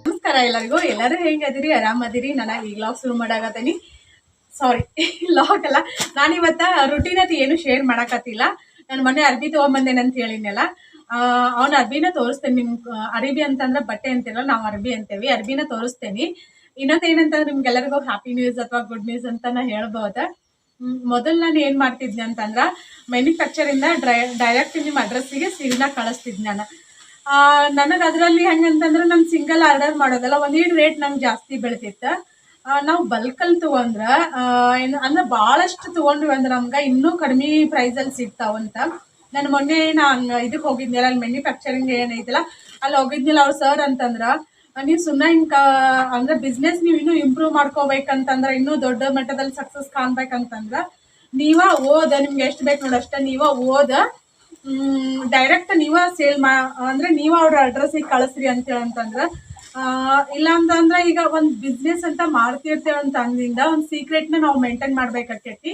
ನಮಸ್ಕಾರ ಎಲ್ಲರಿಗೂ. ಎಲ್ಲರೂ ಹೆಂಗದಿರಿ? ಆರಾಮದಿರಿ? ನಾನು ಈಗ ಲಾಗ್ ಶುರು ಮಾಡಾಕತ್ತೀನಿ. ಸಾರಿ, ಲಾಗ್ ಅಲ್ಲ, ನಾನಿವತ್ತ ರುಟೀನ್ ಅತಿ ಏನು ಶೇರ್ ಮಾಡಕತ್ತಿಲ್ಲ. ನಾನು ಮೊನ್ನೆ ಅರ್ಬಿ ತೊಗೊಂಬಂದೇನೆ ಅಂತ ಹೇಳಿದ್ನಲ್ಲ, ಅವ್ನ ಅರ್ಬಿನ ತೋರಿಸ್ತೇನೆ ನಿಮ್ಗೆ. ಅರ್ಬಿ ಅಂತಂದ್ರೆ ಬಟ್ಟೆ ಅಂತಿಲ್ಲ, ನಾವು ಅರ್ಬಿ ಅಂತೇವಿ. ಅರ್ಬಿನ ತೋರಿಸ್ತೇನೆ. ಇನ್ನೊಂದು ಏನಂತಂದ್ರೆ ನಿಮ್ಗೆಲ್ಲರಿಗೂ ಹ್ಯಾಪಿ ನ್ಯೂಸ್ ಅಥವಾ ಗುಡ್ ನ್ಯೂಸ್ ಅಂತ ನಾ ಹೇಳ್ಬೋದು. ಮೊದಲು ನಾನು ಏನು ಮಾಡ್ತಿದ್ದೆ ಅಂತಂದ್ರೆ, ಮ್ಯಾನುಫ್ಯಾಕ್ಚರಿಂದ ಡೈರೆಕ್ಟ್ ನಿಮ್ಮ ಅಡ್ರೆಸ್ಸಿಗೆ ಸೀರೆನ ಕಳಿಸ್ತಿದ್ದೆ ನಾನು. ನನಗೆ ಅದರಲ್ಲಿ ಹೆಂಗಂತಂದ್ರೆ, ನಾನು ಸಿಂಗಲ್ ಆರ್ಡರ್ ಮಾಡೋದಲ್ಲ, ಒಂದೀಡು ರೇಟ್ ನಂಗೆ ಜಾಸ್ತಿ ಬೀಳ್ತಿತ್ತು. ನಾವು ಬಲ್ಕಲ್ಲಿ ತೊಗೊಂಡ್ರೆ ಏನು ಅಂದ್ರೆ ಭಾಳಷ್ಟು ತೊಗೊಂಡ್ವಿ ಅಂದ್ರೆ ನಮ್ಗೆ ಇನ್ನೂ ಕಡಿಮೆ ಪ್ರೈಸಲ್ಲಿ ಸಿಗ್ತಾವಂತ. ನಾನು ಮೊನ್ನೆ ಇದಕ್ಕೆ ಹೋಗಿದ್ನಲ್ಲ, ಅಲ್ಲಿ ಮ್ಯಾನುಫ್ಯಾಕ್ಚರಿಂಗ್ ಏನೈತಲ್ಲ ಅಲ್ಲಿ ಹೋಗಿದ್ನಿಲ್ಲ. ಅವ್ರು ಸರ್ ಅಂತಂದ್ರೆ, ನೀವು ಸುಮ್ಮನೆ ಅಂದ್ರೆ ಬಿಸ್ನೆಸ್ ನೀವು ಇನ್ನೂ ಇಂಪ್ರೂವ್ ಮಾಡ್ಕೋಬೇಕಂತಂದ್ರೆ, ಇನ್ನೂ ದೊಡ್ಡ ಮಟ್ಟದಲ್ಲಿ ಸಕ್ಸಸ್ ಕಾಣ್ಬೇಕಂತಂದ್ರೆ ನಿಮ್ಗೆ ಎಷ್ಟು ಬೇಕು ನೋಡಿ ಅಷ್ಟೇ ಓದ ಡೈರೆಕ್ಟ್ ಸೇಲ್ ಅಂದ್ರೆ ಅವ್ರ ಅಡ್ರೆಸ್ಸಿಗೆ ಕಳಿಸ್ರಿ ಅಂತಂದ್ರೆ, ಇಲ್ಲ ಅಂತಂದ್ರೆ ಈಗ ಒಂದು ಬಿಸ್ನೆಸ್ ಅಂತ ಮಾಡ್ತಿರ್ತೇವೆ ಅಂತ ಅಂದಿಂದ ಒಂದು ಸೀಕ್ರೆಟ್ನ ನಾವು ಮೇಂಟೈನ್ ಮಾಡ್ಬೇಕಾಕೈತಿ.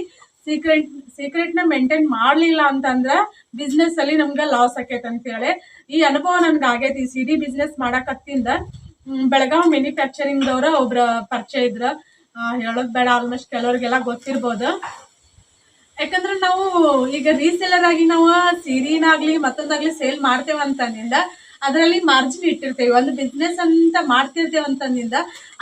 ಸೀಕ್ರೆಟ್ನ ಮೇಂಟೈನ್ ಮಾಡಲಿಲ್ಲ ಅಂತಂದ್ರೆ ಬಿಸ್ನೆಸ್ ಅಲ್ಲಿ ನಮ್ಗೆ ಲಾಸ್ ಆಕೈತೆ ಅಂತೇಳಿ ಈ ಅನುಭವ ನನ್ಗೆ ಆಗೈತಿ. ಸಿಡಿ ಬಿಸ್ನೆಸ್ ಮಾಡಕತ್ತಿಂದ ಬೆಳಗಾವ್ ಮ್ಯಾನುಫ್ಯಾಕ್ಚರಿಂಗ್ದವ್ರ ಒಬ್ರ ಪರಿಚಯ ಇದ್ರ, ಹೇಳೋದ್ ಬೇಡ, ಆಲ್ಮೋಸ್ಟ್ ಕೆಲವ್ರಿಗೆಲ್ಲ ಗೊತ್ತಿರ್ಬೋದು. ಯಾಕಂದ್ರೆ ನಾವು ಈಗ ರೀಸೇಲರ್ ಆಗಿ ನಾವು ಸೀರೆನಾಗ್ಲಿ ಮತ್ತೊಂದಾಗ್ಲಿ ಸೇಲ್ ಮಾಡ್ತೇವೆ ಅಂತಂದಿಂದ ಅದರಲ್ಲಿ ಮಾರ್ಜಿನ್ ಇಟ್ಟಿರ್ತೇವೆ. ಒಂದು ಬಿಸ್ನೆಸ್ ಅಂತ ಮಾಡ್ತಿರ್ತೇವೆ ಅಂತಂದಿಂದ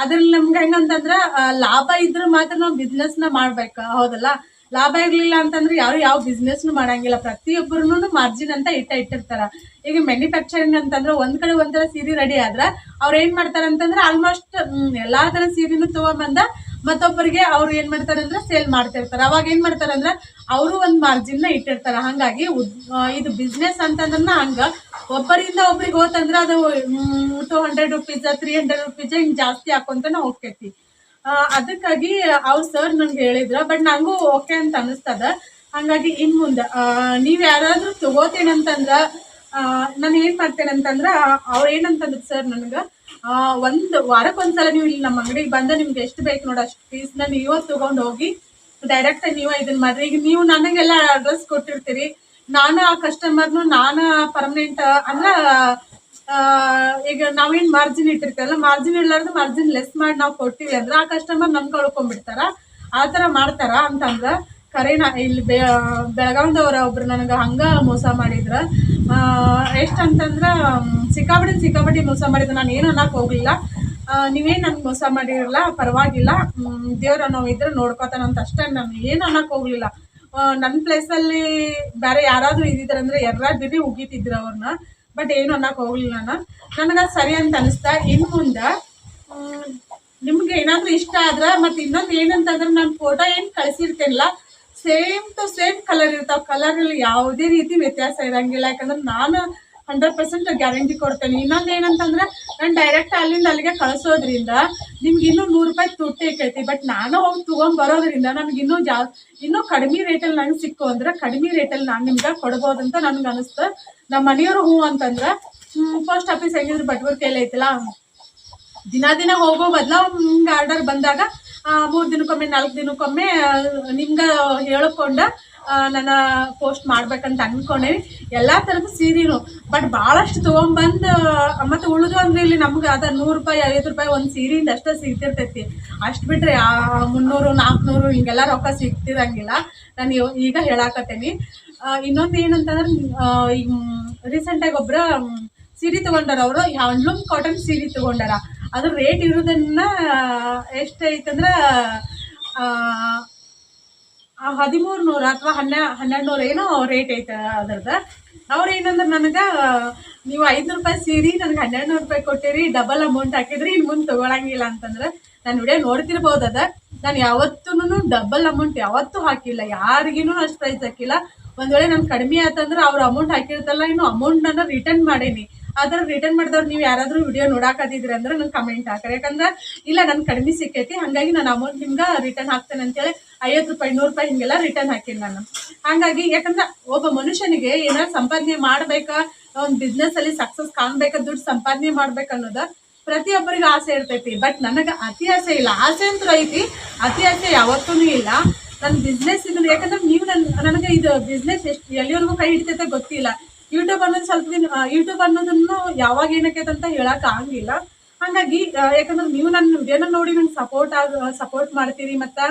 ಅದ್ರಲ್ಲಿ ನಮ್ಗೆ ಹೆಂಗಂತಂದ್ರ ಲಾಭ ಇದ್ರೆ ಮಾತ್ರ ನಾವು ಬಿಸ್ನೆಸ್ನ ಮಾಡ್ಬೇಕು, ಹೌದಲ್ಲ? ಲಾಭ ಇರ್ಲಿಲ್ಲ ಅಂತಂದ್ರೆ ಯಾವ ಬಿಸ್ನೆಸ್ನು ಮಾಡಂಗಿಲ್ಲ. ಪ್ರತಿಯೊಬ್ಬರು ಮಾರ್ಜಿನ್ ಅಂತ ಇಟ್ಟಿರ್ತಾರ. ಈಗ ಮ್ಯಾನುಫ್ಯಾಕ್ಚರಿಂಗ್ ಅಂತಂದ್ರೆ ಒಂದ್ ಕಡೆ ಒಂಥರ ಸೀರೆ ರೆಡಿ ಆದ್ರ ಅವ್ರು ಏನ್ ಮಾಡ್ತಾರೆ ಅಂತಂದ್ರೆ ಆಲ್ಮೋಸ್ಟ್ ಎಲ್ಲಾ ತರ ಸೀರೆನು ತಗೊಂಬಂದ ಮತ್ತೊಬ್ಬರಿಗೆ ಅವ್ರು ಏನ್ ಮಾಡ್ತಾರೆ ಅಂದ್ರೆ ಸೇಲ್ ಮಾಡ್ತಿರ್ತಾರೆ. ಅವಾಗ ಏನ್ ಮಾಡ್ತಾರೆ ಅಂದ್ರೆ ಅವರು ಒಂದು ಮಾರ್ಜಿನ್ ನ ಇಟ್ಟಿರ್ತಾರೆ. ಹಂಗಾಗಿ ಇದು ಬಿಸ್ನೆಸ್ ಅಂತಂದ್ರೆ ಹಂಗ ಒಬ್ಬರಿಂದ ಒಬ್ರಿಗೆ ಹೋತಂದ್ರೆ ಅದು 200 ರೂಪೀಸ್ 300 ರೂಪೀಸ್ ಹಿಂಗ್ ಜಾಸ್ತಿ ಹಾಕೊಂತಾನೆ ಹೋಗ್ತೈತಿ. ಅದಕ್ಕಾಗಿ ಅವ್ರು ಸರ್ ನನ್ಗೆ ಹೇಳಿದ್ರ, ಬಟ್ ನಂಗೂ ಓಕೆ ಅಂತ ಅನಿಸ್ತದ. ಹಂಗಾಗಿ ಇನ್ ಮುಂದೆ ನೀವ್ ಯಾರಾದ್ರೂ ತಗೋತೇನಂತಂದ್ರ ನಾನು ಏನ್ ಮಾಡ್ತೇನೆ ಅಂತಂದ್ರ, ಅವ್ರು ಏನಂತಂದ್ರ ಸರ್ ನನಗ ಒಂದು ವಾರಕ್ಕೊಂದ್ಸಲ ನೀವು ಇಲ್ಲಿ ನಮ್ಮ ಅಂಗಡಿಗೆ ಬಂದ ನಿಮ್ಗೆ ಎಷ್ಟು ಬೇಕು ನೋಡಿ ಅಷ್ಟು ಪೀಸ್ನ ನೀವ ತಗೊಂಡ್ ಹೋಗಿ ಡೈರೆಕ್ಟ್ ನೀವ ಇದನ್ನ ಮಾಡ್ರಿ. ಈಗ ನೀವು ನನಗೆಲ್ಲ ಅಡ್ರೆಸ್ ಕೊಟ್ಟಿರ್ತೀರಿ, ನಾನು ಆ ಕಸ್ಟಮರ್ನು ನಾನು ಪರ್ಮನೆಂಟ್ ಅಂದ್ರ ಈಗ ನಾವೇನ್ ಮಾರ್ಜಿನ್ ಇಟ್ಟಿರ್ತೀವಲ್ಲ, ಮಾರ್ಜಿನ್ ಇರ್ಲಾರ್ದು ಮಾರ್ಜಿನ್ ಲೆಸ್ ಮಾಡಿ ನಾವು ಕೊಡ್ತೀವಿ ಅಂದ್ರೆ ಆ ಕಸ್ಟಮರ್ ನಮ್ ಕಳ್ಕೊಂಡ್ಬಿಡ್ತಾರ. ಆ ತರ ಮಾಡ್ತಾರ ಅಂತಂದ್ರ ಕರೆನ ಇಲ್ಲಿ ಬೆಳಗಾವ್ದವ್ರ ಒಬ್ರು ನನಗೆ ಹಂಗ ಮೋಸ ಮಾಡಿದ್ರ. ಎಷ್ಟಂತಂದ್ರ ಸಿಕ್ಕಾಪಟ್ಟಿ ಮೋಸ ಮಾಡಿದ್ರು. ನಾನು ಏನು ಅನ್ನಕ್ ಹೋಗ್ಲಿಲ್ಲ, ನೀವೇನು ನನ್ಗೆ ಮೋಸ ಮಾಡಿರಲ್ಲ ಪರವಾಗಿಲ್ಲ, ದೇವ್ರ ನಾವು ಇದ್ರೆ ನೋಡ್ಕೋತಾನಂತ ಅಷ್ಟೇ. ನಾನು ಏನು ಅನ್ನಕ್ ಹೋಗ್ಲಿಲ್ಲ. ನನ್ನ ಪ್ಲೇಸಲ್ಲಿ ಬೇರೆ ಯಾರಾದ್ರೂ ಇದ್ದಿದ್ರಂದ್ರೆ ಬಿರಿ ಉಗಿತಿದ್ರು ಅವ್ರನ್ನ, ಬಟ್ ಏನು ಅನ್ನಕ್ ಹೋಗ್ಲಿಲ್ಲ. ನನಗ ಸರಿ ಅಂತ ಅನಿಸ್ತಾ. ಇನ್ ಮುಂದೆ ನಿಮ್ಗೆ ಏನಾದ್ರೂ ಇಷ್ಟ ಆದ್ರ ಮತ್ತೆ ಇನ್ನೊಂದು ಏನಂತಂದ್ರೆ ನಾನು ಫೋಟೋ ಏನು ಕಳಿಸಿರ್ತೇನಲ್ಲ ಸೇಮ್ ಟು ಸೇಮ್ ಕಲರ್ ಇರ್ತಾವ. ಕಲರಲ್ಲಿ ಯಾವುದೇ ರೀತಿ ವ್ಯತ್ಯಾಸ ಇರಂಗಿಲ್ಲ. ಯಾಕಂದ್ರೆ ನಾನು 100% ಗ್ಯಾರಂಟಿ ಕೊಡ್ತೇನೆ. ಇನ್ನೊಂದು ಏನಂತಂದ್ರೆ ನಾನು ಡೈರೆಕ್ಟ್ ಅಲ್ಲಿಂದ ಅಲ್ಲಿಗೆ ಕಳಿಸೋದ್ರಿಂದ ನಿಮ್ಗೆ ಇನ್ನೂ 100 ರೂಪಾಯಿ ತುಟ್ಟಿ ಆಕೈತಿ. ಬಟ್ ನಾನು ಹೋಗಿ ತೊಗೊಂಡ್ಬರೋದ್ರಿಂದ ನನಗೆ ಇನ್ನೂ ಕಡಿಮೆ ರೇಟಲ್ಲಿ ನಂಗೆ ಸಿಕ್ಕು ಅಂದ್ರೆ ಕಡಿಮೆ ರೇಟಲ್ಲಿ ನಾನು ನಿಮ್ಗೆ ಕೊಡ್ಬೋದಂತ ನನ್ಗೆ ಅನಿಸ್ತು. ನಮ್ಮ ಮನೆಯವರು ಹೂ ಅಂತಂದ್ರೆ ಪೋಸ್ಟ್ ಆಫೀಸ್ ಹೆಂಗಿದ್ರು ಬಟ್ವರ್ ಕೈಲಿ ಐತಲ್ಲ, ದಿನ ಹೋಗೋ ಬದಲ ನಿಮ್ಗೆ ಆರ್ಡರ್ ಬಂದಾಗ 3 ದಿನಕ್ಕೊಮ್ಮೆ 4 ದಿನಕ್ಕೊಮ್ಮೆ ನಿಮ್ಗೆ ಹೇಳ್ಕೊಂಡ ನನ್ನ ಪೋಸ್ಟ್ ಮಾಡ್ಬೇಕಂತ ಅನ್ಕೊಂಡೇವಿ. ಎಲ್ಲಾ ತರದ ಸೀರೆನು. ಬಟ್ ಭಾಳಷ್ಟು ತೊಗೊಂಬಂದು ಮತ್ತೆ ಉಳಿದು ಅಂದ್ರೆ ಇಲ್ಲಿ ನಮ್ಗೆ ಅದ 100 ರೂಪಾಯಿ 50 ರೂಪಾಯಿ ಒಂದು ಸೀರೆಯಿಂದ ಅಷ್ಟೇ ಸಿಗ್ತಿರ್ತೈತಿ. ಅಷ್ಟು ಬಿಟ್ರೆ 300 400 ಹಿಂಗೆಲ್ಲ ರೊಕ್ಕ ಸಿಗ್ತಿರಂಗಿಲ್ಲ. ನಾನು ಈಗ ಹೇಳಾಕತ್ತೇನಿ. ಇನ್ನೊಂದು ಏನಂತಂದ್ರೆ ಈಗ ರೀಸೆಂಟಾಗಿ ಒಬ್ರ ಸೀರೆ ತಗೊಂಡಾರ. ಅವರು ಹ್ಯಾಂಡ್ಲೂಮ್ ಕಾಟನ್ ಸೀರೆ ತಗೊಂಡಾರ. ಅದ್ರ ರೇಟ್ ಇರೋದನ್ನ ಎಷ್ಟೈತಂದ್ರ 1300 ಅಥವಾ 1200 ಏನೋ ರೇಟ್ ಐತೆ ಅದ್ರದ್ದು. ಅವ್ರು ಏನಂದ್ರೆ ನನಗೆ ನೀವು 500 ರೂಪಾಯಿ ಸೀರೆ ನನಗೆ 1200 ರೂಪಾಯಿ ಕೊಟ್ಟಿರಿ, ಡಬಲ್ ಅಮೌಂಟ್ ಹಾಕಿದ್ರಿ, ಇನ್ನು ಮುಂದೆ ತೊಗೊಳಂಗಿಲ್ಲ ಅಂತಂದ್ರೆ. ನಾನು ವಿಡಿಯೋ ನೋಡ್ತಿರ್ಬೋದು ಅದ. ನಾನು ಯಾವತ್ತೂ ಡಬಲ್ ಅಮೌಂಟ್ ಯಾವತ್ತೂ ಹಾಕಿಲ್ಲ, ಯಾರಿಗೂ ಅಷ್ಟು ಪ್ರೈಸ್ ಹಾಕಿಲ್ಲ. ಒಂದ್ ವೇಳೆ ನನ್ಗೆ ಕಡಿಮೆ ಆತಂದ್ರೆ ಅವ್ರು ಅಮೌಂಟ್ ಹಾಕಿರ್ತಲ್ಲ, ಇನ್ನು ಅಮೌಂಟ್ ನಾನು ರಿಟರ್ನ್ ಮಾಡೇನಿ. ಆದ್ರೆ ರಿಟರ್ನ್ ಮಾಡಿದವ್ರು ನೀವು ಯಾರಾದ್ರೂ ವಿಡಿಯೋ ನೋಡಾಕತ್ತಿದ್ರಿ ಅಂದ್ರೆ ನಂಗೆ ಕಮೆಂಟ್ ಹಾಕ್ರಿ. ಯಾಕಂದ್ರೆ ಇಲ್ಲ ನನ್ ಕಡಿಮೆ ಸಿಕ್ಕೈತಿ, ಹಂಗಾಗಿ ನಾನು ಅಮೌಂಟ್ ನಿಮ್ಗೆ ರಿಟರ್ನ್ ಹಾಕ್ತೇನೆ ಅಂತೇಳಿ 50 ರೂಪಾಯಿ 100 ರೂಪಾಯಿ ಹಿಂಗೆಲ್ಲ ರಿಟರ್ನ್ ಹಾಕಿನಿ ನಾನು. ಹಾಗಾಗಿ ಯಾಕಂದ್ರೆ ಒಬ್ಬ ಮನುಷ್ಯನಿಗೆ ಏನಾದ್ರು ಸಂಪಾದನೆ ಮಾಡ್ಬೇಕಾ, ಒಂದು ಬಿಸ್ನೆಸ್ ಅಲ್ಲಿ ಸಕ್ಸಸ್ ಕಾಣ್ಬೇಕಾ, ದುಡ್ಡು ಸಂಪಾದನೆ ಮಾಡ್ಬೇಕನ್ನೋದ ಪ್ರತಿಯೊಬ್ಬರಿಗೂ ಆಸೆ ಇರ್ತೈತಿ. ಬಟ್ ನನಗೆ ಅತಿ ಆಸೆ ಇಲ್ಲ. ಆಸೆ ಅಂತೂ ಐತಿ, ಅತಿ ಆಸೆ ಯಾವತ್ತೂ ಇಲ್ಲ. ನನ್ನ ಬಿಸ್ನೆಸ್ ಇದನ್ನ ಯಾಕಂದ್ರೆ ನೀವು ನನಗೆ ಇದು ಬಿಸ್ನೆಸ್ ಎಲ್ಲಿವರೆಗೂ ಕೈ ಹಿಡಿತೈತೆ ಗೊತ್ತಿಲ್ಲ. ಯೂಟ್ಯೂಬ್ ಅನ್ನೋದು ಸ್ವಲ್ಪ ದಿನ ಯೂಟ್ಯೂಬ್ ಅನ್ನೋದನ್ನು ಯಾವಾಗ ಏನಕ್ಕೈತೆ ಅಂತ ಹೇಳಕ್ ಆಗಂಗಿಲ್ಲ. ಹಾಗಾಗಿ ಯಾಕಂದ್ರೆ ನೀವು ನನ್ನ ವಿಡಿಯೋನ ನೋಡಿ ನಂಗೆ ಸಪೋರ್ಟ್ ಮಾಡ್ತೀರಿ, ಮತ್ತು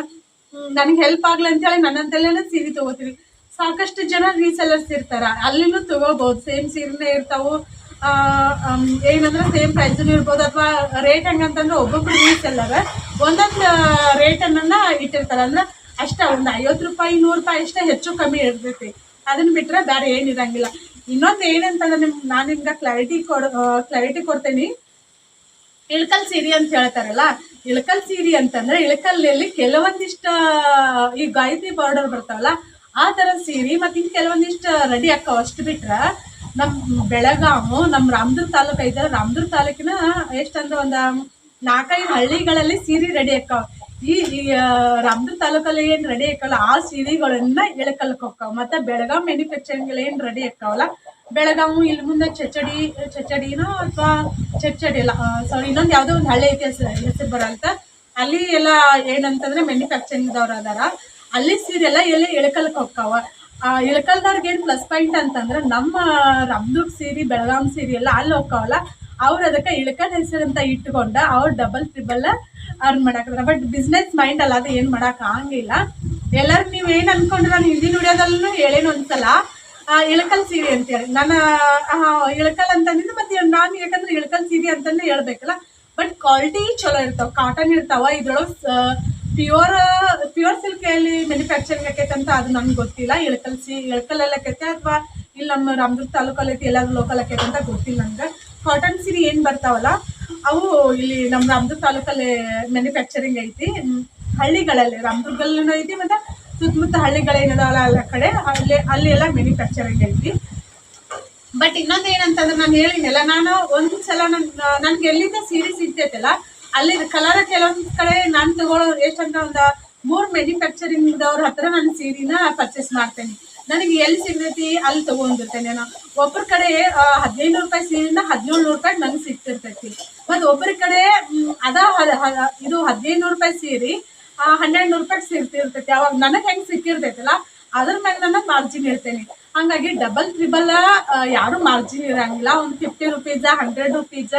ನನಗೆ ಹೆಲ್ಪ್ ಆಗ್ಲಿ ಅಂತೇಳಿ ನನ್ನಂತಲ್ಲೇನೆ ಸೀರೆ ತಗೋತೀರಿ. ಸಾಕಷ್ಟು ಜನ ರೀಸೆಲ್ಲರ್ಸ್ ಇರ್ತಾರ, ಅಲ್ಲಿನೂ ತಗೋಬಹುದು. ಸೇಮ್ ಸೀರೆನೇ ಇರ್ತಾವು, ಏನಂದ್ರೆ ಸೇಮ್ ಪ್ರೈಸ್ನು ಇರ್ಬೋದು. ಅಥವಾ ರೇಟ್ ಹೆಂಗಂತಂದ್ರೆ ಒಬ್ಬೊಬ್ರು ರೀಸೆಲ್ಲರ್ ಒಂದೊಂದು ರೇಟನ್ನ ಇಟ್ಟಿರ್ತಾರ. ಅಂದ್ರೆ ಅಷ್ಟ ಒಂದು 50 ರೂಪಾಯಿ 100 ರೂಪಾಯಿ ಅಷ್ಟೇ ಹೆಚ್ಚು ಕಮ್ಮಿ ಇರ್ತೈತಿ. ಅದನ್ನ ಬಿಟ್ರೆ ಬೇರೆ ಏನಿರಂಗಿಲ್ಲ. ಇನ್ನೊಂದು ಏನಂತಂದ್ರೆ ನಾನು ನಿಮ್ಗೆ ಕ್ಲಾರಿಟಿ ಕೊಡ್ತೇನೆ. ಇಳಕಲ್ ಸೀರೆ ಅಂತ ಹೇಳ್ತಾರಲ್ಲ, ಇಳಕಲ್ ಸೀರೆ ಅಂತಂದ್ರೆ ಇಳಕಲ್ಲಲ್ಲಿ ಕೆಲವೊಂದಿಷ್ಟ ಈ ಗಾಯತ್ರಿ ಬಾರ್ಡರ್ ಬರ್ತಾವಲ್ಲ ಆ ತರ ಸೀರೆ, ಮತ್ತೆ ಇನ್ ಕೆಲವೊಂದಿಷ್ಟು ರೆಡಿ ಆಕಾವ. ಅಷ್ಟು ಬಿಟ್ರ ನಮ್ ಬೆಳಗಾಮು, ನಮ್ ರಾಮದುರ್ಗ ತಾಲೂಕು ಐತಲ್ಲ, ರಾಮದುರ್ಗ ತಾಲೂಕಿನ ಎಷ್ಟಂದ್ರೆ ಒಂದು 4-5 ಹಳ್ಳಿಗಳಲ್ಲಿ ಸೀರೆ ರೆಡಿ ಆಕಾವ. ಈ ರಾಮದುರ್ಗ ತಾಲೂಕಲ್ಲಿ ಏನ್ ರೆಡಿ ಆಕಲ್ಲ ಆ ಸೀರೆಗಳನ್ನ ಇಳಕಲ್ಕ್ ಹೋಗ್ತಾವ. ಮತ್ತೆ ಬೆಳಗಾಂ ಮ್ಯಾನುಫ್ಯಾಕ್ಚರಿಂಗ್ ಏನ್ ರೆಡಿ ಆಕಾವಲ್ಲ, ಬೆಳಗಾಮು ಇಲ್ಲಿ ಮುಂದೆ ಚಚ್ಚಡಿನೋ ಅಥವಾ ಚಚ್ಚಡಿ ಇಲ್ಲ, ಸಾರಿ ಇನ್ನೊಂದು ಯಾವುದೋ ಒಂದು ಹಳ್ಳಿ ಐತಿ ಹೆಸರು ಬರಲ್ತ, ಅಲ್ಲಿ ಎಲ್ಲ ಏನಂತಂದ್ರೆ ಮ್ಯಾನುಫ್ಯಾಕ್ಚರಿಂಗ್ದವ್ರು ಅದಾರ. ಅಲ್ಲಿ ಸೀರೆ ಎಲ್ಲ ಎಲ್ಲಿ ಇಳಕಲ್ಕ್ ಹೋಗ್ತಾವ. ಇಳಕಲ್ದವ್ರಿಗೆ ಏನ್ ಪ್ಲಸ್ ಪಾಯಿಂಟ್ ಅಂತಂದ್ರೆ ನಮ್ಮ ರಾಮದುರ್ಗ ಸೀರೆ ಬೆಳಗಾಂ ಸೀರೆ ಎಲ್ಲ ಅಲ್ಲಿ ಹೋಗ್ತಾವಲ್ಲ, ಅವ್ರು ಅದಕ್ಕೆ ಇಳಕಲ್ ಹೆಸರಂತ ಇಟ್ಕೊಂಡ ಅವ್ರು ಡಬಲ್ ಟ್ರಿಬಲ್ ಅರ್ನ್ ಮಾಡಾಕದ್ರ. ಬಟ್ ಬಿಸ್ನೆಸ್ ಮೈಂಡ್ ಅಲ್ಲ, ಅದು ಏನ್ ಮಾಡಕ್ ಆಗಂಗಿಲ್ಲ. ಎಲ್ಲರೂ ನೀವ್ ಏನ್ ಅನ್ಕೊಂಡ್ರೆ ನಾನು ಹಿಂದಿನ ವಿಡಿಯೋದಲ್ಲೂ ಹೇಳೇನು ಒಂದ್ಸಲ ಇಳಕಲ್ ಸೀರೆ ಅಂತೇಳಿ. ನಾನು ಇಳಕಲ್ ಅಂತಂದಿದ್ದು, ಮತ್ತೆ ನಾನು ಯಾಕಂದ್ರೆ ಇಳಕಲ್ ಸೀರೆ ಅಂತಂದ್ರೆ ಹೇಳ್ಬೇಕಲ್ಲ. ಬಟ್ ಕ್ವಾಲಿಟಿ ಚಲೋ ಇರ್ತಾವ, ಕಾಟನ್ ಇರ್ತಾವ. ಇದ್ರೊಳಗೆ ಪ್ಯೂರ್ ಸಿಲ್ಕ್ ಎಲ್ಲಿ ಮ್ಯಾನುಫ್ಯಾಕ್ಚರಿಂಗ್ ಆಕೈತೆ ಅಂತ ಅದು ನನ್ಗೆ ಗೊತ್ತಿಲ್ಲ. ಇಳಕಲ್ಲಲ್ಲಿ ಆಕೈತೆ ಅಥವಾ ಇಲ್ಲಿ ನಮ್ಮ ರಾಮದುರ್ಗ ತಾಲೂಕಲ್ಲಿ ಐತಿ, ಎಲ್ಲಾದ್ರೂ ಲೋಕಲ್ ಆಕೈತೆ ಅಂತ ಗೊತ್ತಿಲ್ಲ ನನ್ಗೆ. ಕಾಟನ್ ಸೀರೆ ಏನ್ ಬರ್ತಾವಲ್ಲ ಅವು ಇಲ್ಲಿ ನಮ್ಮ ರಾಮದುರ್ಗ ತಾಲೂಕಲ್ಲಿ ಮ್ಯಾನುಫ್ಯಾಕ್ಚರಿಂಗ್ ಐತಿ. ಹಳ್ಳಿಗಳಲ್ಲಿ ರಾಮದುರ್ಗಲ್ಲೂ ಐತಿ, ಮತ್ತೆ ಸುತ್ತಮುತ್ತ ಹಳ್ಳಿಗಳೇನದಾವಲ್ಲ ಎಲ್ಲ ಕಡೆ ಅಲ್ಲಿ ಎಲ್ಲ ಮ್ಯಾನುಫ್ಯಾಕ್ಚರಿಂಗ್ ಐತಿ. ಬಟ್ ಇನ್ನೊಂದು ಏನಂತಂದ್ರೆ ನಾನು ಹೇಳಿನಲ್ಲ, ನಾನು ಒಂದ್ಸಲ ನನ್ಗೆ ಎಲ್ಲಿಂದ ಸೀರೆ ಸಿಗ್ತೈತಲ್ಲ ಅಲ್ಲಿ ಕಲರ್ ಕೆಲವೊಂದ್ ಕಡೆ ನಾನು ತಗೊಳ್ಳೋ ಎಷ್ಟಂತ ಒಂದು 3 ಮ್ಯಾನುಫ್ಯಾಕ್ಚರಿಂಗ್ದವ್ರ ಹತ್ರ ನಾನು ಸೀರೆನ ಪರ್ಚೇಸ್ ಮಾಡ್ತೇನೆ. ನನಗೆ ಎಲ್ಲಿ ಸಿಗ್ತೈತಿ ಅಲ್ಲಿ ತಗೊಂಡಿರ್ತೇನೆ. ನಾನು ಒಬ್ಬರ ಕಡೆ 1500 ರೂಪಾಯಿ ಸೀರೆನ 1700 ರೂಪಾಯಿ ನಂಗೆ ಸಿಗ್ತಿರ್ತೈತಿ. ಮತ್ತು ಒಬ್ಬರ ಕಡೆ ಇದು 1500 ರೂಪಾಯಿ ಸೀರೆ 1200 ರೂಪಾಯಿ ಸಿಗ್ತಿರ್ತೈತಿ. ಅವಾಗ ನನಗೆ ಹೆಂಗೆ ಸಿಕ್ಕಿರ್ತೈತಲ್ಲ ಅದ್ರ ಮೇಲೆ ನಾನು ಮಾರ್ಜಿನ್ ಇರ್ತೇನೆ. ಹಾಗಾಗಿ ಡಬಲ್ ಟ್ರಿಬಲ್ ಯಾರು ಮಾರ್ಜಿನ್ ಇರಂಗಿಲ್ಲ. ಒಂದು 50 ರೂಪೀಸ್ 100 ರೂಪೀಸ್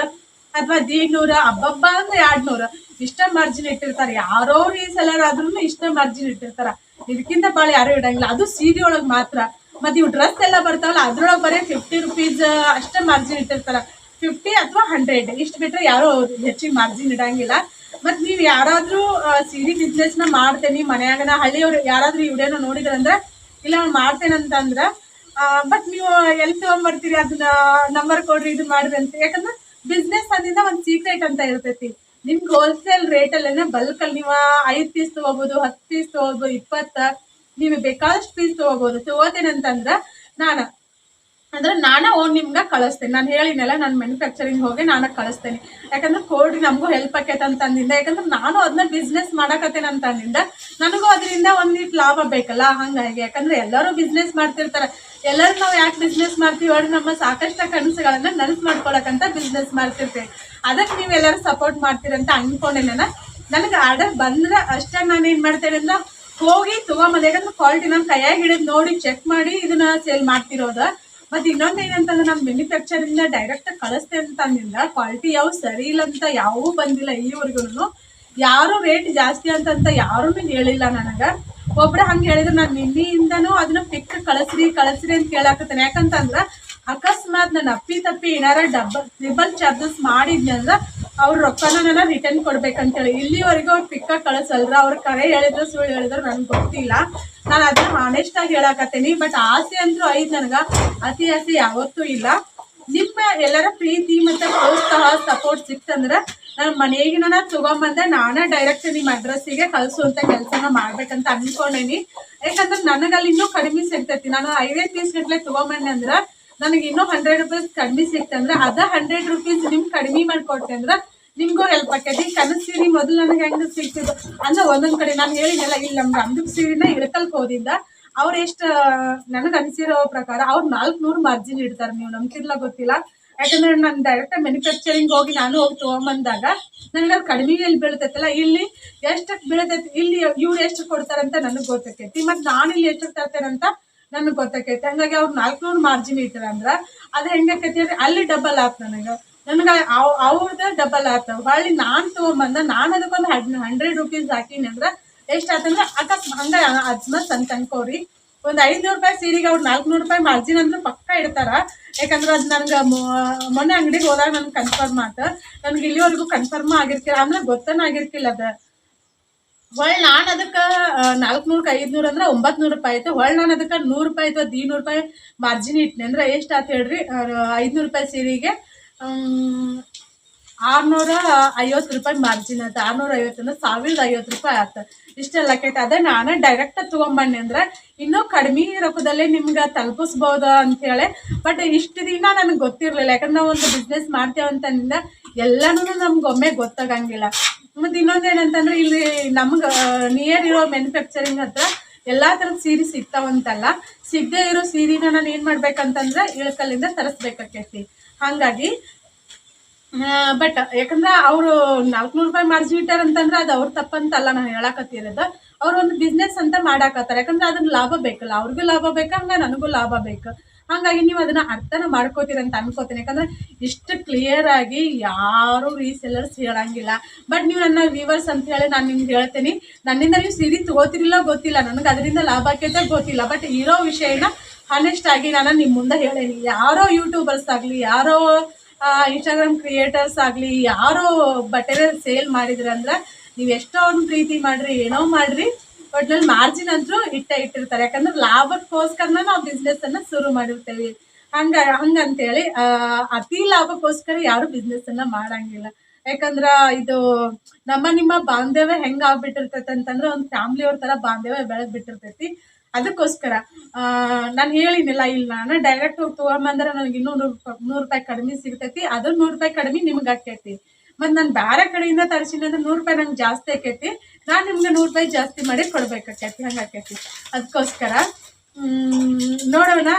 ಅಥವಾ 100 ಹಬ್ಬ ಅಂದ್ರೆ 200 ಇಷ್ಟ ಮಾರ್ಜಿನ್ ಇಟ್ಟಿರ್ತಾರೆ. ಯಾರೋ ರೀಸೆಲ್ಲರ್ ಆದ್ರೂ ಇಷ್ಟ ಮಾರ್ಜಿನ್ ಇಟ್ಟಿರ್ತಾರ. ಇದಕ್ಕಿಂತ ಭಾಳ ಯಾರು ಇಡಂಗಿಲ್ಲ, ಅದು ಸೀರೆ ಒಳಗೆ ಮಾತ್ರ. ಮತ್ತೆ ಇವು ಡ್ರೆಸ್ ಎಲ್ಲ ಬರ್ತಾವಲ್ಲ ಅದ್ರೊಳಗೆ ಬರೀ 50 ರೂಪೀಸ್ ಅಷ್ಟೇ ಮಾರ್ಜಿನ್ ಇಟ್ಟಿರ್ತಾರ. 50 ಅಥವಾ 100 ಇಷ್ಟು ಬಿಟ್ಟರೆ ಯಾರು ಹೆಚ್ಚಿಗೆ ಮಾರ್ಜಿನ್ ಇಡಂಗಿಲ್ಲ. ಮತ್ತು ನೀವು ಯಾರಾದರೂ ಸೀರೆ ಬಿಸ್ನೆಸ್ನ ಮಾಡ್ತೇನೆ ಮನೆಯಾಗನ ಹಳ್ಳಿಯವ್ರು ಯಾರಾದರೂ ಈ ವಿಡಿಯೋನ ನೋಡಿದ್ರಂದ್ರೆ ಇಲ್ಲ ಮಾಡ್ತೇನೆ ಅಂತಂದ್ರೆ, ಬಟ್ ನೀವು ಎಲ್ಲಿ ತೊಗೊಂಬರ್ತೀರಿ ಅದನ್ನ ನಂಬರ್ ಕೊಡ್ರಿ ಇದು ಮಾಡ್ರಿ ಅಂತ. ಯಾಕಂದ್ರೆ ಬಿಸ್ನೆಸ್ ಅಂದಿಂದ ಒಂದು ಸೀಕ್ರೆಟ್ ಅಂತ ಇರ್ತೈತಿ. ನಿಮ್ಗೆ ಹೋಲ್ಸೇಲ್ ರೇಟಲ್ಲೇನೆ ಬಲ್ಕಲ್ಲಿ ನೀವು 5 ಪೀಸ್ ತೊಗೋಬೋದು, 10 ಪೀಸ್ ತೊಗೋಬೋದು, 20 ನೀವು ಬೇಕಾದಷ್ಟು ಪೀಸ್ ತೊಗೋತೇನೆ ಅಂತಂದ್ರೆ ನಾನು ನಿಮ್ಗೆ ಕಳಿಸ್ತೇನೆ. ನಾನು ಹೇಳಿನಲ್ಲ, ನಾನು ಮ್ಯಾನುಫ್ಯಾಕ್ಚರಿಂಗ್ ಹೋಗಿ ನಾನು ಕಳಿಸ್ತೇನೆ. ಯಾಕಂದ್ರೆ ಕೋಡಿ ನಮಗೂ ಹೆಲ್ಪ್ ಆಕೈತೆ ಅಂತಂದಿಂದ. ಯಾಕಂದ್ರೆ ನಾನು ಅದನ್ನ ಬಿಸ್ನೆಸ್ ಮಾಡಕತ್ತೇನೆ ಅಂತಂದಿಂದ ನನಗೂ ಅದರಿಂದ ಒಂದಿಟ್ಟು ಲಾಭ ಬೇಕಲ್ಲ. ಹಂಗಾಗಿ ಯಾಕಂದ್ರೆ ಎಲ್ಲರೂ ಬಿಸ್ನೆಸ್ ಮಾಡ್ತಿರ್ತಾರೆ. ಎಲ್ಲರೂ ನಾವು ಯಾಕೆ ಬಿಸ್ನೆಸ್ ಮಾಡ್ತೀವಿ ಅವ್ರು ನಮ್ಮ ಸಾಕಷ್ಟು ಕನಸುಗಳನ್ನ ನನಸು ಮಾಡ್ಕೊಳಕಂತ ಬಿಸ್ನೆಸ್ ಮಾಡ್ತಿರ್ತೀವಿ. ಅದಕ್ಕೆ ನೀವೆಲ್ಲರೂ ಸಪೋರ್ಟ್ ಮಾಡ್ತೀರಂತ ಅನ್ಕೊಂಡೆ. ನನಗೆ ಆರ್ಡರ್ ಬಂದ್ರೆ ಅಷ್ಟೇ ನಾನು ಏನು ಮಾಡ್ತೇನೆ ಅಂದ್ರೆ ಹೋಗಿ ತೊಗೊಂಬಂದು, ಯಾಕಂದ್ರೆ ಕ್ವಾಲಿಟಿ ನಮ್ಮ ಕೈಯಾಗಿ ಹಿಡಿದು ನೋಡಿ ಚೆಕ್ ಮಾಡಿ ಇದನ್ನ ಸೇಲ್ ಮಾಡ್ತಿರೋದು. ಮತ್ತೆ ಇನ್ನೊಂದು ಏನಂತಂದ್ರೆ ನಮ್ಮ ಮ್ಯಾನುಫ್ಯಾಕ್ಚರಿಂಗ್ ಡೈರೆಕ್ಟ್ ಕಳಿಸ್ತೇನೆ ಅಂತಂದಿಂದ ಕ್ವಾಲಿಟಿ ಯಾವ ಸರಿ ಇಲ್ಲ ಅಂತ ಯಾವೂ ಬಂದಿಲ್ಲ ಇಲ್ಲಿವರೆಗೂ. ಯಾರು ರೇಟ್ ಜಾಸ್ತಿ ಅಂತಂತ ಯಾರೂ ಹೇಳಿಲ್ಲ ನನಗೆ. ಒಬ್ರು ಹಂಗೆ ಹೇಳಿದ್ರು, ನಾನು ನಿನ್ನೆಯಿಂದನೂ ಅದನ್ನ ಪಿಕ್ ಕಳಿಸ್ರಿ ಅಂತ ಕೇಳಾಕತ್ತೇನೆ. ಯಾಕಂತಂದ್ರೆ ಅಕಸ್ಮಾತ್ ನಾನು ತಪ್ಪಿ ಏನಾರ ಟ್ರಿಬಲ್ ಚಾರ್ಜಸ್ ಮಾಡಿದ್ನಿ ಅಂದ್ರೆ ಅವ್ರ ರೊಕ್ಕನ ನಾನು ರಿಟರ್ನ್ ಕೊಡ್ಬೇಕಂತೇಳಿ. ಇಲ್ಲಿವರೆಗೂ ಅವ್ರು ಪಿಕ್ಕ ಕಳಿಸಲ್ರ. ಅವ್ರ ಕರೆ ಹೇಳಿದ್ರು ಸುಳ್ಳು ಹೇಳಿದ್ರು ನನಗೆ ಗೊತ್ತಿಲ್ಲ. ನಾನು ಅದನ್ನ ಹಾನೆಸ್ಟ್ ಆಗಿ ಹೇಳಾಕತ್ತೀನಿ. ಬಟ್ ಆಸೆ ಅಂತೂ ಐದು ನನಗೆ, ಅತಿ ಆಸೆ ಯಾವತ್ತೂ ಇಲ್ಲ. ನಿಮ್ಮ ಎಲ್ಲರ ಪ್ರೀತಿ ಮತ್ತು ಪ್ರೋತ್ಸಾಹ ಸಪೋರ್ಟ್ ಸಿಕ್ತಂದ್ರೆ ನನ್ನ ಮನೆಗೆ ನಾನು ತೊಗೊಂಬಂದೆ ನಾನೇ ಡೈರೆಕ್ಟ್ ನಿಮ್ಮ ಅಡ್ರೆಸ್ಸಿಗೆ ಕಳಿಸುವಂಥ ಕೆಲಸನ ಮಾಡ್ಬೇಕಂತ ಅನ್ಕೊಂಡೇನಿ. ಯಾಕಂದ್ರೆ ನನಗಲ್ಲಿ ಇನ್ನೂ ಕಡಿಮೆ ಸಿಗ್ತೈತಿ. ನಾನು 5 ಪೀಸ್ ಗಟ್ಟಲೆ ತೊಗೊಂಬಂದೆ ಅಂದ್ರೆ ನನಗೆ ಇನ್ನೂ 100 ರೂಪೀಸ್ ಕಡಿಮೆ ಸಿಕ್ತಂದ್ರೆ ಅದ 100 ರೂಪೀಸ್ ನಿಮ್ಗೆ ಕಡಿಮೆ ಮಾಡಿಕೊಡ್ತೆ ಅಂದ್ರೆ ನಿಮ್ಗೂ ಹೆಲ್ಪ್ ಆಕೈತಿ. ಕನಸು ಸೀರೆ ಮೊದಲು ನನಗೆ ಹೆಂಗೆ ಸಿಗ್ತಿದ್ದು ಅಂದ್ರೆ ಒಂದೊಂದು ಕಡೆ ನಾನು ಹೇಳಿದ್ನಲ್ಲ, ಇಲ್ಲಿ ನಮ್ಮ ರಾಮದುರ್ಗ ಸೀರೆನ ಇಳಕಲ್ಕ್ ಹೋದಿಂದ ಅವ್ರು ಎಷ್ಟು ನನಗೆ ಅನಿಸಿರೋ ಪ್ರಕಾರ ಅವ್ರು 400 ಮಾರ್ಜಿನ್ ಇಡ್ತಾರೆ. ನೀವು ನಂಬ್ತಿರ್ಲ ಗೊತ್ತಿಲ್ಲ. ಯಾಕಂದ್ರೆ ನಾನು ಡೈರೆಕ್ಟ್ ಮ್ಯಾನುಫ್ಯಾಕ್ಚರಿಂಗ್ ಹೋಗಿ ನಾನು ಹೋಗಿ ತೊಗೊಂಬಂದಾಗ ನನಗೆ ಅಲ್ಲಿ ಕಡಿಮೆ ಎಲ್ಲಿ ಬೀಳ್ತೈತಲ್ಲ, ಇಲ್ಲಿ ಎಷ್ಟು ಬೀಳ್ತೈತಿ, ಇಲ್ಲಿ ಇವ್ರು ಎಷ್ಟು ಕೊಡ್ತಾರಂತ ನನಗೆ ಗೊತ್ತೈತಿ. ಮತ್ತು ನಾನು ಇಲ್ಲಿ ಎಷ್ಟು ತರ್ತೇನೆ ಅಂತ ನನಗೆ ಗೊತ್ತಾಕೈತಿ. ಹಂಗಾಗಿ ಅವ್ರು 400 ಮಾರ್ಜಿನ್ ಇಟ್ಟಾರ ಅಂದ್ರೆ ಅದು ಹೆಂಗಾಕೈತಿ ಅಂದ್ರೆ ಅಲ್ಲಿ ಡಬಲ್ ಆತ್ ನನಗೆ ಅವ್ರದ್ದು ಡಬಲ್ ಆತ. ಹೊಳ್ಳಿ ನಾನು ತೊಗೊಂಬಂದ ನಾನು ಅದಕ್ಕೊಂದು 100 ರೂಪೀಸ್ ಹಾಕಿನಿ ಅಂದ್ರೆ ಎಷ್ಟು ಆತಂದ್ರೆ ಹಂಗ ಅಜ್ಮತ್ ಅಂತ ಅನ್ಕೋರಿ. ಒಂದು 500 ರೂಪಾಯಿ ಸೀರೆಗೆ ಅವ್ರು 400 ರೂಪಾಯಿ ಮಾರ್ಜಿನ್ ಅಂದ್ರೆ ಪಕ್ಕ ಇಡ್ತಾರ. ಯಾಕಂದ್ರೆ ಅದು ನನಗೆ ಮೊನ್ನೆ ಅಂಗಡಿಗೆ ಹೋದಾಗ ನನ್ಗೆ ಕನ್ಫರ್ಮ್ ಆತ. ನನ್ಗೆ ಇಲ್ಲಿವರೆಗೂ ಕನ್ಫರ್ಮ್ ಆಗಿರ್ಕಿಲ್ಲ ಅಂದ್ರೆ ಗೊತ್ತನ ಆಗಿರ್ಕಿಲ್ಲ ಅದು. ಹೊಳ್ಳಿ ನಾನು ಅದಕ್ಕೆ 400ಕ್ಕೆ 500 ಅಂದ್ರೆ 900 ರೂಪಾಯಿ ಆಯ್ತು. ಹೊಳ್ಳಿ ನಾನು ಅದಕ್ಕೆ 100 ರೂಪಾಯಿ ಅಥವಾ 200 ರೂಪಾಯಿ ಮಾರ್ಜಿನ್ ಇಟ್ನಿ ಅಂದ್ರೆ ಎಷ್ಟು ಆಯ್ತು ಹೇಳ್ರಿ. 500 ರೂಪಾಯಿ ಸೀರೆಗೆ 650 ರೂಪಾಯಿ ಮಾರ್ಜಿನ್ ಆಯ್ತು. 650 ಅಂದ್ರೆ 1050 ರೂಪಾಯಿ ಆಯ್ತು. ಇಷ್ಟೆಲ್ಲ ಆಕೈತೆ. ಅದೇ ನಾನು ಡೈರೆಕ್ಟ್ ತೊಗೊಂಬನ್ನಿ ಅಂದ್ರೆ ಇನ್ನೂ ಕಡಿಮೆ ರೊಕ್ಕದಲ್ಲೇ ನಿಮ್ಗೆ ತಲುಪಿಸ್ಬೋದು ಅಂಥೇಳಿ. ಬಟ್ ಇಷ್ಟು ದಿನ ನನಗೆ ಗೊತ್ತಿರಲಿಲ್ಲ. ಯಾಕಂದ್ರೆ ನಾವು ಒಂದು ಬಿಸ್ನೆಸ್ ಮಾಡ್ತೇವಂತಂದ ಎಲ್ಲನೂ ನಮ್ಗೆ ಒಮ್ಮೆ ಗೊತ್ತಾಗಂಗಿಲ್ಲ. ಮತ್ತು ಇನ್ನೊಂದು ಏನಂತಂದ್ರೆ ಇಲ್ಲಿ ನಮ್ಗೆ ನಿಯರ್ ಇರೋ ಮ್ಯಾನುಫ್ಯಾಕ್ಚರಿಂಗ್ ಹತ್ರ ಎಲ್ಲ ಥರದ ಸೀರೆ ಸಿಗ್ತಾವಂತಲ್ಲ. ಸಿಗದೆ ಇರೋ ಸೀರೆನ ನಾನು ಏನು ಮಾಡ್ಬೇಕಂತಂದ್ರೆ ಇಳಕಲ್ಲಿಂದ ತರಿಸ್ಬೇಕಾಕೈತಿ. ಹಾಗಾಗಿ ಬಟ್ ಯಾಕಂದ್ರೆ ಅವರು 400 ರೂಪಾಯಿ ಮಾರ್ಜಿನ್ ಇಟ್ಟಾರಂತಂದ್ರೆ ಅದು ಅವ್ರ ತಪ್ಪಂತಲ್ಲ ನಾನು ಹೇಳಕತ್ತಿರೋದು. ಅವ್ರು ಒಂದು ಬಿಸ್ನೆಸ್ ಅಂತ ಮಾಡಾಕತ್ತಾರೆ. ಯಾಕಂದ್ರೆ ಅದನ್ನ ಲಾಭ ಬೇಕಲ್ಲ, ಅವ್ರಿಗೂ ಲಾಭ ಬೇಕು, ಹಂಗೆ ನನಗೂ ಲಾಭ ಬೇಕು. ಹಾಗಾಗಿ ನೀವು ಅದನ್ನ ಅರ್ಥನ ಮಾಡ್ಕೋತೀರಂತ ಅನ್ಕೋತೀನಿ. ಯಾಕಂದ್ರೆ ಇಷ್ಟು ಕ್ಲಿಯರ್ ಆಗಿ ಯಾರು ರೀಸೆಲ್ಲರ್ಸ್ ಹೇಳಂಗಿಲ್ಲ. ಬಟ್ ನೀವು ನನ್ನ ವ್ಯೂವರ್ಸ್ ಅಂತ ಹೇಳಿ ನಾನು ನಿಮ್ಗೆ ಹೇಳ್ತೀನಿ, ನನ್ನಿಂದ ನೀವು ಸೀರೆ ತಗೋತಿರಿಲ್ಲ ಗೊತ್ತಿಲ್ಲ, ನನಗೆ ಅದರಿಂದ ಲಾಭ ಆಕೈತೆ ಗೊತ್ತಿಲ್ಲ. ಬಟ್ ಇರೋ ವಿಷಯನ ಹಾನೆಸ್ಟ್ ಆಗಿ ನಾನು ನಿಮ್ಮ ಮುಂದೆ ಹೇಳೀನಿ. ಯಾರೋ ಯೂಟ್ಯೂಬರ್ಸ್ ಆಗಲಿ, ಯಾರೋ ಇನ್ಸ್ಟಾಗ್ರಾಮ್ ಕ್ರಿಯೇಟರ್ಸ್ ಆಗಲಿ, ಯಾರೋ ಬಟ್ಟೆ ಸೇಲ್ ಮಾಡಿದ್ರಂದ್ರೆ ನೀವು ಎಷ್ಟೋ ಒಂದು ಪ್ರೀತಿ ಮಾಡ್ರಿ, ಏನೋ ಮಾಡ್ರಿ, ಒಟ್ನಲ್ಲಿ ಮಾರ್ಜಿನ್ ಅಂತೂ ಇಟ್ಟಿರ್ತಾರೆ. ಯಾಕಂದ್ರೆ ಲಾಭಕ್ಕೋಸ್ಕರನ ನಾವು ಬಿಸ್ನೆಸ್ ಅನ್ನ ಶುರು ಮಾಡಿರ್ತೇವೆ. ಹಂಗಂತೇಳಿ ಅತಿ ಲಾಭಕ್ಕೋಸ್ಕರ ಯಾರು ಬಿಸ್ನೆಸ್ ಅನ್ನ ಮಾಡಂಗಿಲ್ಲ. ಯಾಕಂದ್ರ ಇದು ನಿಮ್ಮ ಬಾಂಧವ್ಯ ಹೆಂಗ್ ಆಗ್ಬಿಟ್ಟಿರ್ತೈತೆ ಅಂತಂದ್ರೆ ಒಂದು ಫ್ಯಾಮಿಲಿ ಅವ್ರ ತರ ಬಾಂಧವ್ಯ ಬೆಳೆದ್ ಬಿಟ್ಟಿರ್ತೈತಿ. ಅದಕ್ಕೋಸ್ಕರ ನಾನು ಹೇಳಿನಿಲ್ಲ, ಇಲ್ಲಿ ನಾನು ಡೈರೆಕ್ಟ್ ಹೋಗಿ ತೊಗೊಂಬಂದ್ರೆ ನನಗೆ ಇನ್ನೂ 100 ರೂಪಾಯಿ ಕಡಿಮೆ ಸಿಗ್ತೈತಿ. ಅದು 100 ರೂಪಾಯಿ ಕಡಿಮೆ ನಿಮ್ಗೆ ಆಕೈತಿ. ಮತ್ತು ನಾನು ಬೇರೆ ಕಡೆಯಿಂದ ತರಿಸಿನಿ ಅಂದ್ರೆ 100 ರೂಪಾಯಿ ನಂಗೆ ಜಾಸ್ತಿ ಆಕೈತಿ. ನಾನು ನಿಮ್ಗೆ 100 ರೂಪಾಯಿ ಜಾಸ್ತಿ ಮಾಡಿ ಕೊಡ್ಬೇಕಾಕೈತಿ. ಹಂಗೆ ಆಕೈತಿ. ಅದಕ್ಕೋಸ್ಕರ ನೋಡೋಣ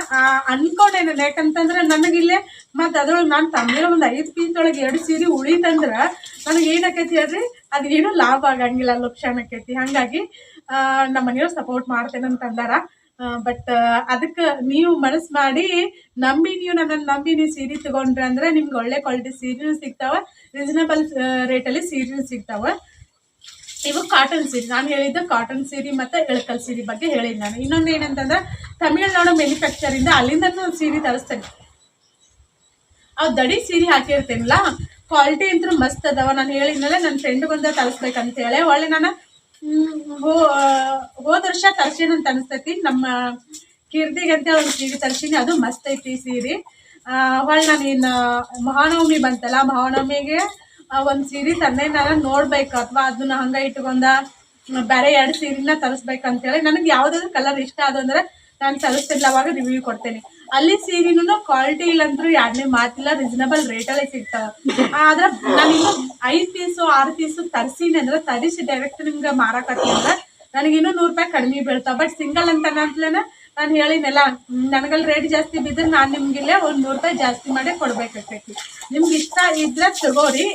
ಅನ್ಕೊಂಡೆ ನಾನು. ಯಾಕಂತಂದ್ರೆ ನನಗಿಲ್ಲೇ ಮತ್ತು ಅದ್ರೊಳಗೆ ನಾನು ತಂದಿರೋ ಒಂದು 5 ಪೀಸ್ ಒಳಗೆ 2 ಸೀರೆ ಉಳಿತಂದ್ರೆ ನನಗೆ ಏನಾಕೈತಿ ಹೇಳ್ರಿ, ಅದೇನು ಲಾಭ ಆಗಂಗಿಲ್ಲ, ಲಕ್ಷಣ ಆಕೈತಿ. ಹಾಗಾಗಿ ನಮ್ಮ ಮನೆಯವ್ರು ಸಪೋರ್ಟ್ ಮಾಡ್ತೇನೆ ಅಂತ ಅಂದಾರ. ಬಟ್ ಅದಕ್ಕೆ ನೀವು ಮನಸ್ಸು ಮಾಡಿ ನೀವು ನನ್ನನ್ನು ನಂಬಿ ನೀವು ಸೀರೆ ತಗೊಂಡ್ರೆ ಅಂದ್ರೆ ನಿಮ್ಗೆ ಒಳ್ಳೆ ಕ್ವಾಲಿಟಿ ಸೀರೆನೂ ಸಿಗ್ತಾವ, ರೀಸನಬಲ್ ರೇಟಲ್ಲಿ ಸೀರೆನೂ ಸಿಗ್ತಾವ. ಇವು ಕಾಟನ್ ಸೀರೆ, ನಾನು ಹೇಳಿದ್ದು ಕಾಟನ್ ಸೀರೆ ಮತ್ತು ಇಳಕಲ್ ಸೀರೆ ಬಗ್ಗೆ ಹೇಳಿದ್ದು ನಾನು. ಇನ್ನೊಂದು ಏನಂತಂದ್ರೆ ತಮಿಳ್ನಾಡು ಮ್ಯಾನುಫ್ಯಾಕ್ಚರಿಂದ ಅಲ್ಲಿಂದನೂ ಸೀರೆ ತರಿಸ್ತೇನೆ. ಅವು ದಡಿ ಸೀರೆ ಹಾಕಿರ್ತೇನಲ್ಲ, ಕ್ವಾಲಿಟಿ ಅಂತೂ ಮಸ್ತ್ ಅದಾವ. ನಾನು ಹೇಳಿದ್ನಲ್ಲ ನನ್ನ ಫ್ರೆಂಡ್ಗೊಂದ ತರಿಸ್ಬೇಕಂತ ಹೇಳಿ. ಒಳ್ಳೆ ನಾನು ಹೋದ ವರ್ಷ ತರ್ಸೇನಂತ ಅನಿಸ್ತೈತಿ. ನಮ್ಮ ಕೀರ್ತಿಗಂತ ಒಂದು ಸೀರೆ ತರ್ಸೀನಿ, ಅದು ಮಸ್ತ್ ಐತಿ ಸೀರೆ. ಹೊಳ್ಳಿ ನಾನು ಇನ್ನು ಮಹಾನವಮಿ ಬಂತಲ್ಲ, ಮಹಾನವಮಿಗೆ ಒಂದು ಸೀರೆ ತಂದೆ ನಾನು ನೋಡ್ಬೇಕು, ಅಥವಾ ಅದನ್ನ ಹಂಗೆ ಇಟ್ಕೊಂಡ ಬೇರೆ 2 ಸೀರೆನ ತರಿಸ್ಬೇಕಂತೇಳಿ. ನನಗೆ ಯಾವುದಾದ್ರು ಕಲರ್ ಇಷ್ಟ ಆದಂದ್ರೆ ನಾನು ತರಿಸ್ತಿಲ್ಲ, ಅವಾಗ ರಿವ್ಯೂ ಕೊಡ್ತೇನೆ. ಅಲ್ಲಿ ಸೀರೆನೂ ಕ್ವಾಲಿಟಿ ಇಲ್ಲಂದ್ರೂ 2ನೇ ಮಾತಿಲ್ಲ, ರೀಸನಬಲ್ ರೇಟಲ್ಲೇ ಸಿಗ್ತಾವೆ. ಆದ್ರೆ ನಾನು ಇನ್ನೂ 5 ಪೀಸು 6 ಪೀಸು ತರಿಸೀನಿ ಅಂದ್ರೆ ತರಿಸಿ ಡೈರೆಕ್ಟ್ ನಿಮ್ಗೆ ಮಾರಾಕತ್ತೀನಿ ಅಂದ್ರೆ ನನಗಿನ್ನೂ 100 ರೂಪಾಯಿ ಕಡಿಮೆ ಬೀಳ್ತಾವೆ. ಬಟ್ ಸಿಂಗಲ್ ಅಂತ ಅಂತಲೇ ನಾನು ಹೇಳಿನೆಲ್ಲ, ನನಗಲ್ಲಿ ರೇಟ್ ಜಾಸ್ತಿ ಬಿದ್ದರೆ ನಾನು ನಿಮಗಿಲ್ಲೇ ಒಂದು 100 ರೂಪಾಯಿ ಜಾಸ್ತಿ ಮಾಡಿ ಕೊಡ್ಬೇಕಾಗ್ತೈತಿ. ನಿಮ್ಗೆ ಇಷ್ಟ ಇದ್ರೆ ತಗೋರಿ,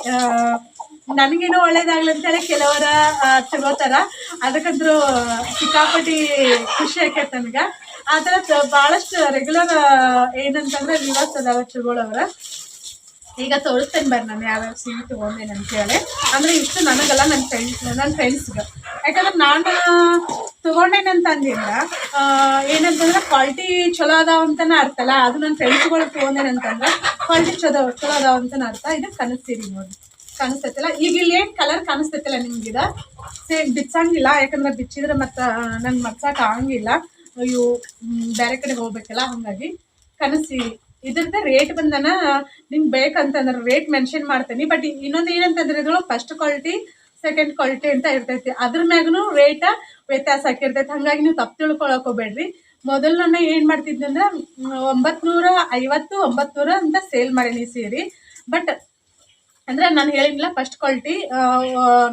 ನನಗೇನೋ ಒಳ್ಳೇದಾಗ್ಲಿ ಅಂತೇಳಿ ಕೆಲವರ ತಗೋತಾರ. ಅದಕ್ಕಂದ್ರೂ ಸಿಕ್ಕಾಪಟ್ಟಿ ಖುಷಿ ಆಕೈತೆ ನನಗೆ. ಆ ಥರ ಭಾಳಷ್ಟು ರೆಗ್ಯುಲರ್ ಏನಂತಂದ್ರೆ ವ್ಯೂವರ್ಸ್ ಅದಾವ ತಗೊಳ್ಳೋರ. ಈಗ ತೋರಿಸ್ತೇನೆ ಬರ್ರಿ ನಾನು ಯಾವ್ಯಾವ ಸೀರೆ ತೊಗೊಂಡೇನೆ ಅಂತೇಳಿ. ಅಂದರೆ ಇಷ್ಟು ನನಗಲ್ಲ, ನನ್ನ ಫ್ರೆಂಡ್ಸ್ಗೆ. ಯಾಕಂದ್ರೆ ನಾನು ತೊಗೊಂಡೇನಂತ ಅಂದಿಲ್ಲ, ಏನಂತಂದ್ರೆ ಕ್ವಾಲಿಟಿ ಚಲೋ ಅದಾವ ಅಂತಲೇ ಅರ್ಥಲ್ಲ. ಅದು ನನ್ನ ಫ್ರೆಂಡ್ಸ್ಗಳು ತೊಗೊಂಡೇನಂತಂದ್ರೆ ಕ್ವಾಲಿಟಿ ಚಲೋ ಅದಾವ ಅಂತಲೇ ಅರ್ಥ. ಇದು ಕನಸು ಸೀರೆ ನೋಡಿ, ಕಾಣಿಸ್ತೈತಿಲ್ಲ ಈಗ ಇಲ್ಲಿ ಏನು ಕಲರ್ ಕಾಣಿಸ್ತೈತಿಲ್ಲ ನಿಮ್ಗಿದ ಸೇಮ್ ಬಿಚ್ಚಂಗಿಲ್ಲ. ಯಾಕಂದ್ರೆ ಬಿಚ್ಚಿದ್ರೆ ಮತ್ತು ನಂಗೆ ಮರ್ಸಕ್ಕೆ ಆಗಂಗಿಲ್ಲ, ಅಯ್ಯೋ ಬೇರೆ ಕಡೆ ಹೋಗ್ಬೇಕಲ್ಲ. ಹಾಗಾಗಿ ಕನಸಿ ಇದ್ರದ್ದು ರೇಟ್ ಬಂದನ ನಿಮ್ಗೆ ಬೇಕಂತಂದ್ರೆ ರೇಟ್ ಮೆನ್ಷನ್ ಮಾಡ್ತೀನಿ. ಬಟ್ ಇನ್ನೊಂದು ಏನಂತಂದ್ರೆ ಇದ್ರೊಳಗೆ ಫಸ್ಟ್ ಕ್ವಾಲಿಟಿ ಸೆಕೆಂಡ್ ಕ್ವಾಲಿಟಿ ಅಂತ ಇರ್ತೈತಿ. ಅದ್ರ ಮ್ಯಾಗೂ ರೇಟ ವ್ಯತ್ಯಾಸ ಆಗಿರ್ತೈತಿ. ಹಾಗಾಗಿ ನೀವು ತಪ್ಪು ತಿಳ್ಕೊಳಕ್ ಹೋಗ್ಬೇಡ್ರಿ. ಮೊದಲು ನಾನು ಏನು ಮಾಡ್ತಿದ್ದೆ ಅಂದ್ರೆ 950 900 ಅಂತ ಸೇಲ್ ಮಾಡೀನಿ ಸೀರೆ. ಬಟ್ ಅಂದ್ರೆ ನಾನು ಹೇಳಿಲ್ಲ, ಫಸ್ಟ್ ಕ್ವಾಲಿಟಿ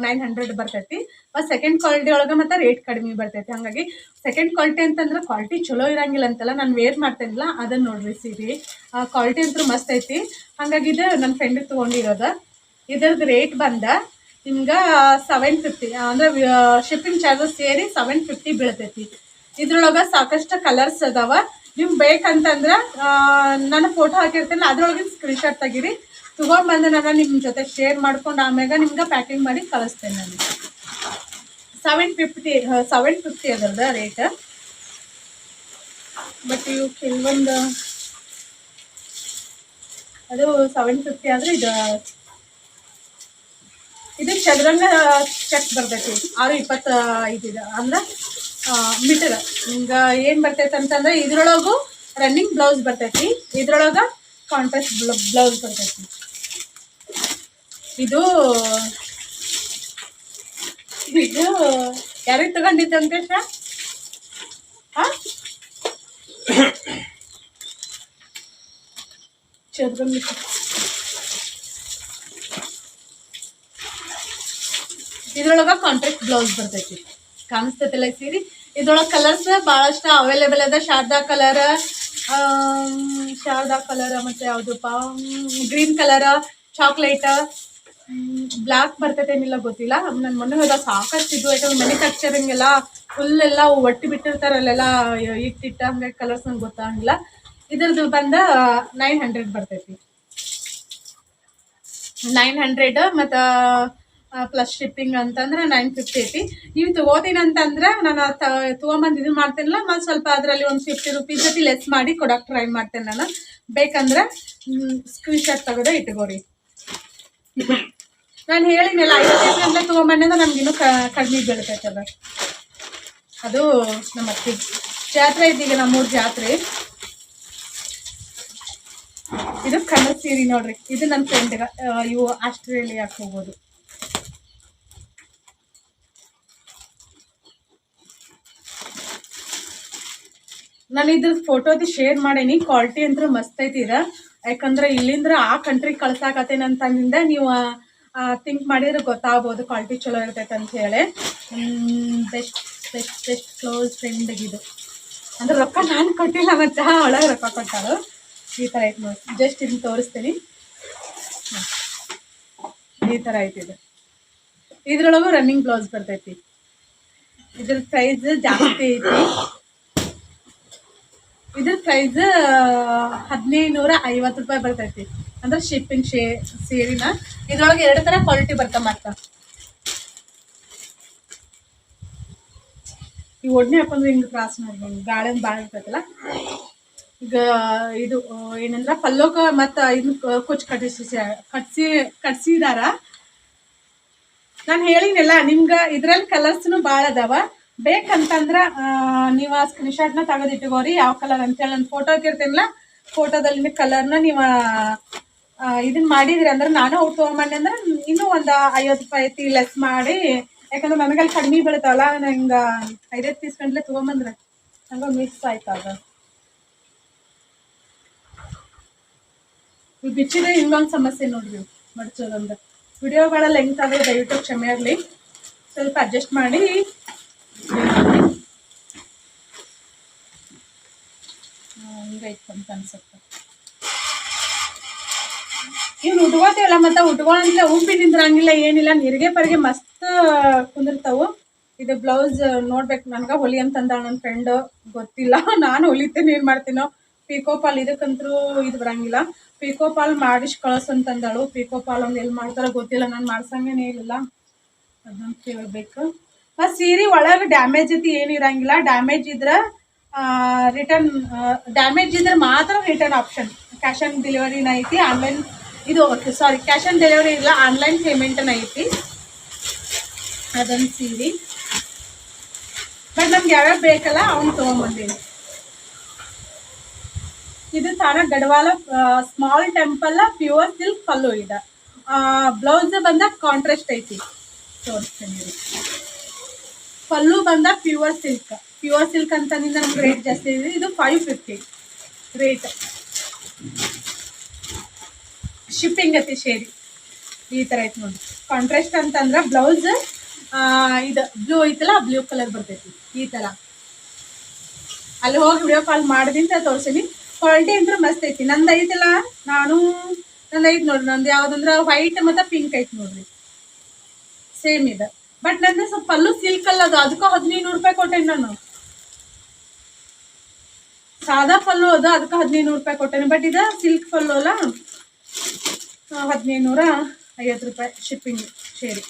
900 ಬರ್ತೈತಿ, ಮತ್ತು ಸೆಕೆಂಡ್ ಕ್ವಾಲಿಟಿ ಒಳಗೆ ಮತ್ತು ರೇಟ್ ಕಡಿಮೆ ಬರ್ತೈತಿ. ಹಾಗಾಗಿ ಸೆಕೆಂಡ್ ಕ್ವಾಲಿಟಿ ಅಂತಂದ್ರೆ ಕ್ವಾಲಿಟಿ ಚಲೋ ಇರಂಗಿಲ್ಲ ಅಂತಲ್ಲ, ನಾನು ವೇರ್ ಮಾಡ್ತೇನಿಲ್ಲ ಅದನ್ನು ನೋಡ್ರಿ ಸೀರೆ ಕ್ವಾಲಿಟಿ ಅಂತೂ ಮಸ್ತ್ ಐತಿ. ಹಾಗಾಗಿ ಇದು ನನ್ನ ಫ್ರೆಂಡಿಗೆ ತೊಗೊಂಡಿರೋದು. ಇದ್ರದ್ದು ರೇಟ್ ಬಂದ ನಿಮ್ಗೆ 750, ಅಂದರೆ ಶಿಪ್ಪಿಂಗ್ ಚಾರ್ಜಸ್ ಸೇರಿ 750 ಬೀಳ್ತೈತಿ. ಇದ್ರೊಳಗೆ ಸಾಕಷ್ಟು ಕಲರ್ಸ್ ಅದಾವ. ನಿಮ್ಗೆ ಬೇಕಂತಂದ್ರೆ ನಾನು ಫೋಟೋ ಹಾಕಿರ್ತೇನೆ, ಅದ್ರೊಳಗೆ ಸ್ಕ್ರೀನ್ಶಾಟ್ ತೆಗೀರಿ, ತೊಗೊಂಡ್ಬಂದು ನಾನು ನಿಮ್ಮ ಜೊತೆ ಶೇರ್ ಮಾಡ್ಕೊಂಡು ಆಮ್ಯಾಗ ನಿಮ್ಗೆ ಪ್ಯಾಕಿಂಗ್ ಮಾಡಿ ಕಳಿಸ್ತೇನೆ. ನಾನು 750 ಅದರದ ರೇಟ್. ಬಟ್ ಇವು ಕೆಲವೊಂದು ಅದು 750 ಆದರೆ ಇದು ಚದುರಂಗ ಚೆಕ್ ಬರ್ತೈತಿ 625 ಇದೆ ಅಂದ್ರೆ ಮೀಟರ್. ಹಿಂಗೆ ಏನು ಬರ್ತೈತೆ ಅಂತಂದ್ರೆ ಇದ್ರೊಳಗು ರನ್ನಿಂಗ್ ಬ್ಲೌಸ್ ಬರ್ತೈತಿ, ಇದ್ರೊಳಗೆ ಕಾಂಟ್ರಾಸ್ಟ್ ಬ್ಲೌಸ್ ಬರ್ತೈತಿ. ಇದು ಯಾರಿಗೆ ತಗೊಂಡಿದ್ದೆ ಅಂಕೇಶ? ಚದುರಂಗ ಇದ್ರೊಳಗೆ ಕಾಂಟ್ರಾಕ್ಟ್ ಬ್ಲೌಸ್ ಬರ್ತೈತಿ. ಕಾಣಿಸ್ತೈತಿಲ್ಲ ಸೀರೆ. ಇದ್ರೊಳಗೆ ಕಲರ್ಸ್ ಭಾಳಷ್ಟು ಅವೈಲೇಬಲ್ ಅದ. ಶಾರದಾ ಕಲರ್ ಮತ್ತು ಯಾವುದಪ್ಪ ಗ್ರೀನ್ ಕಲರ್, ಚಾಕ್ಲೇಟ್, ಬ್ಲ್ಯಾಕ್ ಬರ್ತೈತೆ ಏನಿಲ್ಲ ಗೊತ್ತಿಲ್ಲ. ನನ್ನ ಮೊನ್ನೆ ಹೋದ ಸಾಕಷ್ಟು ಇದು ಯಾಕಂದ್ರೆ ಮ್ಯಾನುಫ್ಯಾಕ್ಚರಿಂಗೆಲ್ಲ ಫುಲ್ ಎಲ್ಲ ಒಟ್ಟು ಬಿಟ್ಟಿರ್ತಾರೆ, ಅಲ್ಲೆಲ್ಲ ಇಟ್ಟಿಟ್ಟ ಹಂಗಾಗಿ ಕಲರ್ಸ್ ನಂಗೆ ಗೊತ್ತಾಗಿಲ್ಲ. ಇದ್ರದ್ದು ಬಂದ 900 ಬರ್ತೈತಿ. 900 ಮತ್ತು ಪ್ಲಸ್ ಶಿಪ್ಪಿಂಗ್ ಅಂತಂದ್ರೆ 950 ಐತಿ. ನೀವು ತಗೋತೀನಿ ಅಂತಂದ್ರೆ ನಾನು ತೊಗೊಂಬಂದು ಇದು ಮಾಡ್ತೇನಲ್ಲ, ಮತ್ತು ಸ್ವಲ್ಪ ಅದರಲ್ಲಿ ಒಂದು 50 ರೂಪೀಸ್ ಜೊತೆ ಲೆಸ್ ಮಾಡಿ ಕೊಡೋಕೆ ಟ್ರೈ ಮಾಡ್ತೇನೆ ನಾನು. ಬೇಕಂದ್ರೆ ಸ್ಕ್ರೀನ್ಶಾಟ್ ತೆಗೆದು ಇಟ್ಕೋರಿ. ನಾನು ಹೇಳಿನಲ್ಲ 50 ಗಂಟೆ ತೊಗೊಂಬಂದ್ರೆ ನಮ್ಗಿನ್ನೂ ಕಡಿಮೆ ಬೀಳ್ತೈತದ. ಅದು ನಮ್ಮ ಅತ್ತೆ ಜಾತ್ರೆ ಇದ್ದೀಗ, ನಮ್ಮೂರು ಜಾತ್ರೆ. ಇದು ಕನ್ನಡ ಸೀರೆ ನೋಡ್ರಿ. ಇದು ನನ್ನ ಫ್ರೆಂಡ್ಗೆ ಇವು ಆಸ್ಟ್ರೇಲಿಯಾಕ್ಕೆ ಹೋಗೋದು. ನಾನು ಇದು ಫೋಟೋದು ಶೇರ್ ಮಾಡೀನಿ. ಕ್ವಾಲಿಟಿ ಅಂತೂ ಮಸ್ತ್ ಐತಿ ಇದು. ಯಾಕಂದ್ರೆ ಇಲ್ಲಿಂದ್ರ ಆ ಕಂಟ್ರಿಗೆ ಕಳ್ಸಾಕತ್ತೇನಂತಂದಿಂದ ನೀವು ಥಿಂಕ್ ಮಾಡಿದ್ರೆ ಗೊತ್ತಾಗ್ಬೋದು ಕ್ವಾಲಿಟಿ ಚಲೋ ಇರ್ತೈತೆ ಅಂತ ಹೇಳಿ. ಬೆಸ್ಟ್ ಕ್ಲೋಸ್ ಫ್ರೆಂಡಿಗಿದು ಅಂದ್ರೆ ರೊಕ್ಕ ನಾನು ಕೊಟ್ಟಿಲ್ಲ, ಮತ್ತು ಒಳಗೆ ರೊಕ್ಕ ಕೊಟ್ಟಾಳು. ಈ ಥರ ಐತೆ ನೋಡಿ, ಜಸ್ಟ್ ಇದನ್ನ ತೋರಿಸ್ತೀನಿ. ಈ ಥರ ಐತಿದು. ಇದ್ರೊಳಗೂ ರನ್ನಿಂಗ್ ಬ್ಲೌಸ್ ಬರ್ತೈತಿ. ಇದ್ರ ಪ್ರೈಸ್ ಜಾಸ್ತಿ ಐತಿ. ಇದ್ರ ಪ್ರೈಸ್ 1550 ರೂಪಾಯಿ ಬರ್ತೈತಿ. ಅಂದ್ರೆ ಶಿಪ್ಪಿಂಗ್ ಸೀರಿನ. ಇದ್ರೊಳಗೆ 2 ಥರ ಕ್ವಾಲಿಟಿ ಬರ್ತಾವ. ಮತ್ತು ಈ ಒಡ್ನೆ ಹಾಕೊಂಡ್ರೆ ಹಿಂಗೆ ಕ್ರಾಸ್ ಮಾಡ್ಬೋದು, ಗಾಳಿ ಭಾಳ ಇರ್ತೈತಲ್ಲ. ಈಗ ಇದು ಏನಂದ್ರೆ ಪಲ್ಲೋಕ ಮತ್ತು ಇದನ್ನ ಕುಚ್ಚು ಕಟ್ಸಿದಾರ. ನಾನು ಹೇಳಿನಲ್ಲ ನಿಮ್ಗೆ ಇದ್ರಲ್ಲಿ ಕಲರ್ಸ್ನು ಭಾಳ ಅದಾವ. ಬೇಕಂತಂದ್ರೆ ನೀವು ಆ ಸ್ಕ್ರೀನ್ಶಾಟ್ನ ತೆಗೆದಿಟ್ಕೋರಿ ಯಾವ ಕಲರ್ ಅಂತೇಳಿ. ನಾನು ಫೋಟೋ ಹಾಕಿರ್ತೀನಲ್ಲ, ಫೋಟೋದಲ್ಲಿನ ಕಲರ್ನ ನೀವು ಇದನ್ನ ಮಾಡಿದ್ರಿ ಅಂದ್ರೆ ನಾನು ಅವ್ರು ತೊಗೊಂಬಂಡೆ ಅಂದ್ರೆ ಇನ್ನೂ ಒಂದು 50 ರೂಪಾಯಿ ಲೆಸ್ ಮಾಡಿ. ಯಾಕಂದ್ರೆ ನನಗಲ್ಲಿ ಕಡಿಮೆ ಬೀಳ್ತಾವಲ್ಲ, ಹಿಂಗೆ 5 ಪೀಸ್ ಗಂಟ್ಲೆ ತೊಗೊಂಬಂದ್ರೆ ಹಂಗೆ ಮಿಕ್ಸ್ ಆಯ್ತದ. ಇವು ಬಿಚ್ಚಿದ್ರೆ ಇನ್ನೊಂದು ಸಮಸ್ಯೆ ನೋಡ್ರಿ ಮಡ್ಚೋದಂದ್ರೆ. ವಿಡಿಯೋಗಳ ಲೆಂತ್ ಆದರೆ ದಯವಿಟ್ಟು ಕ್ಷಮೆ ಆಗಲಿ, ಸ್ವಲ್ಪ ಅಡ್ಜಸ್ಟ್ ಮಾಡಿ. ಹಿಂಗೈತೆ ಅಂತ ಅನ್ಸುತ್ತೆ. ಇವ್ನು ಉಟ್ಕೋತೀವಲ್ಲ, ಮತ್ತು ಉಟ್ಕೊಳ್ಳಂಗಿಲ್ಲ, ಉಪ್ಪಿ ನಿಂದ್ರಂಗಿಲ್ಲ, ಏನಿಲ್ಲ. ನೀರಿಗೆ ಪರಿಗೆ ಮಸ್ತ್ ಕುಂದಿರ್ತಾವು. ಇದು ಬ್ಲೌಸ್ ನೋಡ್ಬೇಕು. ನನಗೆ ಹೊಲಿ ಅಂತಂದ ನನ್ನ ಫ್ರೆಂಡು, ಗೊತ್ತಿಲ್ಲ ನಾನು ಹೊಲಿತೇನೆ ಏನು ಮಾಡ್ತೀನೋ. ಪಿಕೋ ಪಾಲ್ ಇದಕ್ಕಂತರೂ ಇದು ಬರಂಗಿಲ್ಲ. ಪಿಕೋ ಪಾಲ್ ಮಾಡಿಸಿ ಕಳಿಸಂತಂದಳು. ಪಿಕೋ ಪಾಲ್ ಒಂದು ಎಲ್ಲಿ ಮಾಡ್ತಾರೋ ಗೊತ್ತಿಲ್ಲ, ನಾನು ಮಾಡ್ಸಂಗೇನೇ ಇಲ್ಲ. ಅದನ್ನು ಕೇಳಬೇಕು. ಮತ್ತು ಸೀರೆ ಒಳಗೆ ಡ್ಯಾಮೇಜ್ ಐತಿ ಏನಿರಂಗಿಲ್ಲ. ಡ್ಯಾಮೇಜ್ ಇದ್ರೆ ಮಾತ್ರ ರಿಟರ್ನ್ ಆಪ್ಷನ್. ಕ್ಯಾಶ್ ಆನ್ ಡೆಲಿವರಿನ ಐತಿ. ಆನ್ಲೈನ್ ಇದು ಕ್ಯಾಶ್ ಆನ್ ಡೆಲಿವರಿ ಇಲ್ಲ, ಆನ್ಲೈನ್ ಪೇಮೆಂಟನ್ನ ಐತಿ. ಅದೊಂದು ಸೀರೆ. ಬಟ್ ನಮ್ಗೆ ಯಾವ್ಯಾವ ಬೇಕಲ್ಲ ಅವ್ನು ತೊಗೊಂಬಂದೀನಿ. ಇದು ತಾನ ಗಡವಾಲ ಸ್ಮಾಲ್ ಟೆಂಪಲ್ ಪ್ಯೂರ್ ಸಿಲ್ಕ್ ಪಲ್ಲು ಇದೆ. ಬ್ಲೌಸ್ ಬಂದ ಕಾಂಟ್ರಾಸ್ಟ್ ಐತಿ, ತೋರಿಸ್ತೀನಿ. ಪಲ್ಲು ಬಂದ ಪ್ಯೂರ್ ಸಿಲ್ಕ್ ಅಂತಂದಿಂದ ನಮ್ಗೆ ರೇಟ್ ಜಾಸ್ತಿ ಇದೆ. ಇದು 550 ರೇಟ್. ಶಿಪ್ಪಿಂಗ್ ಐತಿ ಶೇರಿ. ಈ ಥರ ಐತಿ ನೋಡಿ. ಕಾಂಟ್ರಾಸ್ಟ್ ಅಂತಂದ್ರೆ ಬ್ಲೌಸ್ ಇದು ಬ್ಲೂ ಐತಲ್ಲ, ಬ್ಲೂ ಕಲರ್ ಬರ್ತೈತಿ ಈ ಥರ. ಅಲ್ಲಿ ಹೋಗಿ ವಿಡಿಯೋ ಕಾಲ್ ಮಾಡಿದಿಂದ ತೋರಿಸೀನಿ. ಕ್ವಾಲಿಟಿ ಅಂದ್ರೆ ಮಸ್ತ್ ಐತಿ. ನಂದು ಐತಲ್ಲ, ನಂದು ಐತಿ ನೋಡ್ರಿ. ನಂದು ಯಾವುದಂದ್ರೆ ವೈಟ್ ಮತ್ತು ಪಿಂಕ್ ಐತಿ ನೋಡ್ರಿ, ಸೇಮ್ ಇದೆ. ಬಟ್ ನಂದು ಸ್ವಲ್ಪ ಪಲ್ಲು ಸಿಲ್ಕ್ ಅಲ್ಲ, ಅದು ಅದಕ್ಕೂ 1500 ರೂಪಾಯಿ ಕೊಟ್ಟೇನಿ ನಾನು. ಸಾದಾ ಪಲ್ಲು ಅದು ಅದಕ್ಕೆ 1500 ರೂಪಾಯಿ ಕೊಟ್ಟೇನೆ. ಬಟ್ ಇದು ಸಿಲ್ಕ್ ಪಲ್ಲು ಅಲ್ಲ, 1550 ರೂಪಾಯಿ ಶಿಪ್ಪಿಂಗ್ ಸೇರಿ.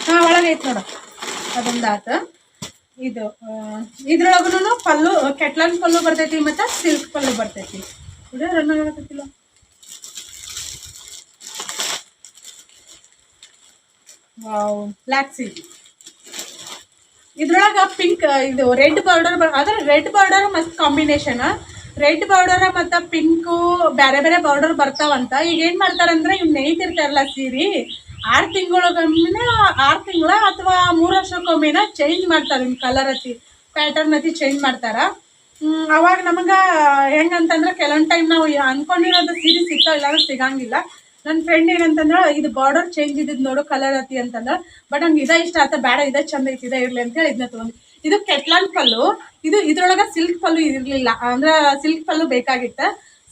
ಹಾಂ, ಒಳಗೈತೆ ನೋಡ, ಅದೊಂದು ಆತ. ಇದು ಇದ್ರೊಳಗೂ ಪಲ್ಲು ಕೆಟ್ಲನ್ ಪಲ್ಲು ಬರ್ತೈತಿ ಮತ್ತು ಸಿಲ್ಕ್ ಪಲ್ಲು ಬರ್ತೈತಿ. ಇದು ರನ್ ಆಗತ್ತಿಲ್ಲ. Wow, black seed. ಇದ್ರೊಳಗೆ ಪಿಂಕ್ ಇದು ರೆಡ್ ಬಾರ್ಡರ್ ಅದ್ರ ರೆಡ್ ಬಾರ್ಡರ್ ಮಸ್ತ್ ಕಾಂಬಿನೇಷನ್. ರೆಡ್ ಬಾರ್ಡರ್ ಮತ್ತು ಪಿಂಕು ಬೇರೆ ಬೇರೆ ಬಾರ್ಡರ್ ಬರ್ತಾವಂತ. ಈಗ ಏನು ಮಾಡ್ತಾರಂದ್ರೆ ಇವ್ ನೇಯ್ತಿರ್ತಾರಲ್ಲ ಸೀರೆ, 6 ತಿಂಗಳಿಗೊಮ್ಮೆ 6 ತಿಂಗಳ ಅಥವಾ 3 ವರ್ಷಕ್ಕೊಮ್ಮೆನ ಚೇಂಜ್ ಮಾಡ್ತಾರೆ. ನಿಮ್ಮ ಕಲರ್ ಪ್ಯಾಟರ್ನ್ ಚೇಂಜ್ ಮಾಡ್ತಾರ. ಅವಾಗ ನಮಗೆ ಹೆಂಗಂತಂದ್ರೆ ಕೆಲವೊಂದು ಟೈಮ್ ನಾವು ಅನ್ಕೊಂಡಿರೋದು ಸೀರೆ ಸಿಗ್ತಾವ, ಇಲ್ಲ ಸಿಗಂಗಿಲ್ಲ. ನನ್ನ ಫ್ರೆಂಡ್ ಏನಂತಂದ್ರೆ ಇದು ಬಾರ್ಡರ್ ಚೇಂಜ್ ಇದ್ದಿದ್ದು ನೋಡು ಕಲರ್ ಅಂತಂದ್ರೆ, ಬಟ್ ನಂಗೆ ಇದೇ ಇಷ್ಟ ಆತ, ಬೇಡ ಇದೇ ಚಂದ ಐತಿ, ಇದೇ ಇರಲಿ ಅಂತೇಳಿ ಇದನ್ನ ತೊಗೊಂಡು. ಇದು ಕೆಟ್ಲಾನ್ ಪಲ್ಲು. ಇದ್ರೊಳಗೆ ಸಿಲ್ಕ್ ಪಲ್ಲು ಇರಲಿಲ್ಲ, ಅಂದ್ರೆ ಸಿಲ್ಕ್ ಪಲ್ಲು ಬೇಕಾಗಿತ್ತ.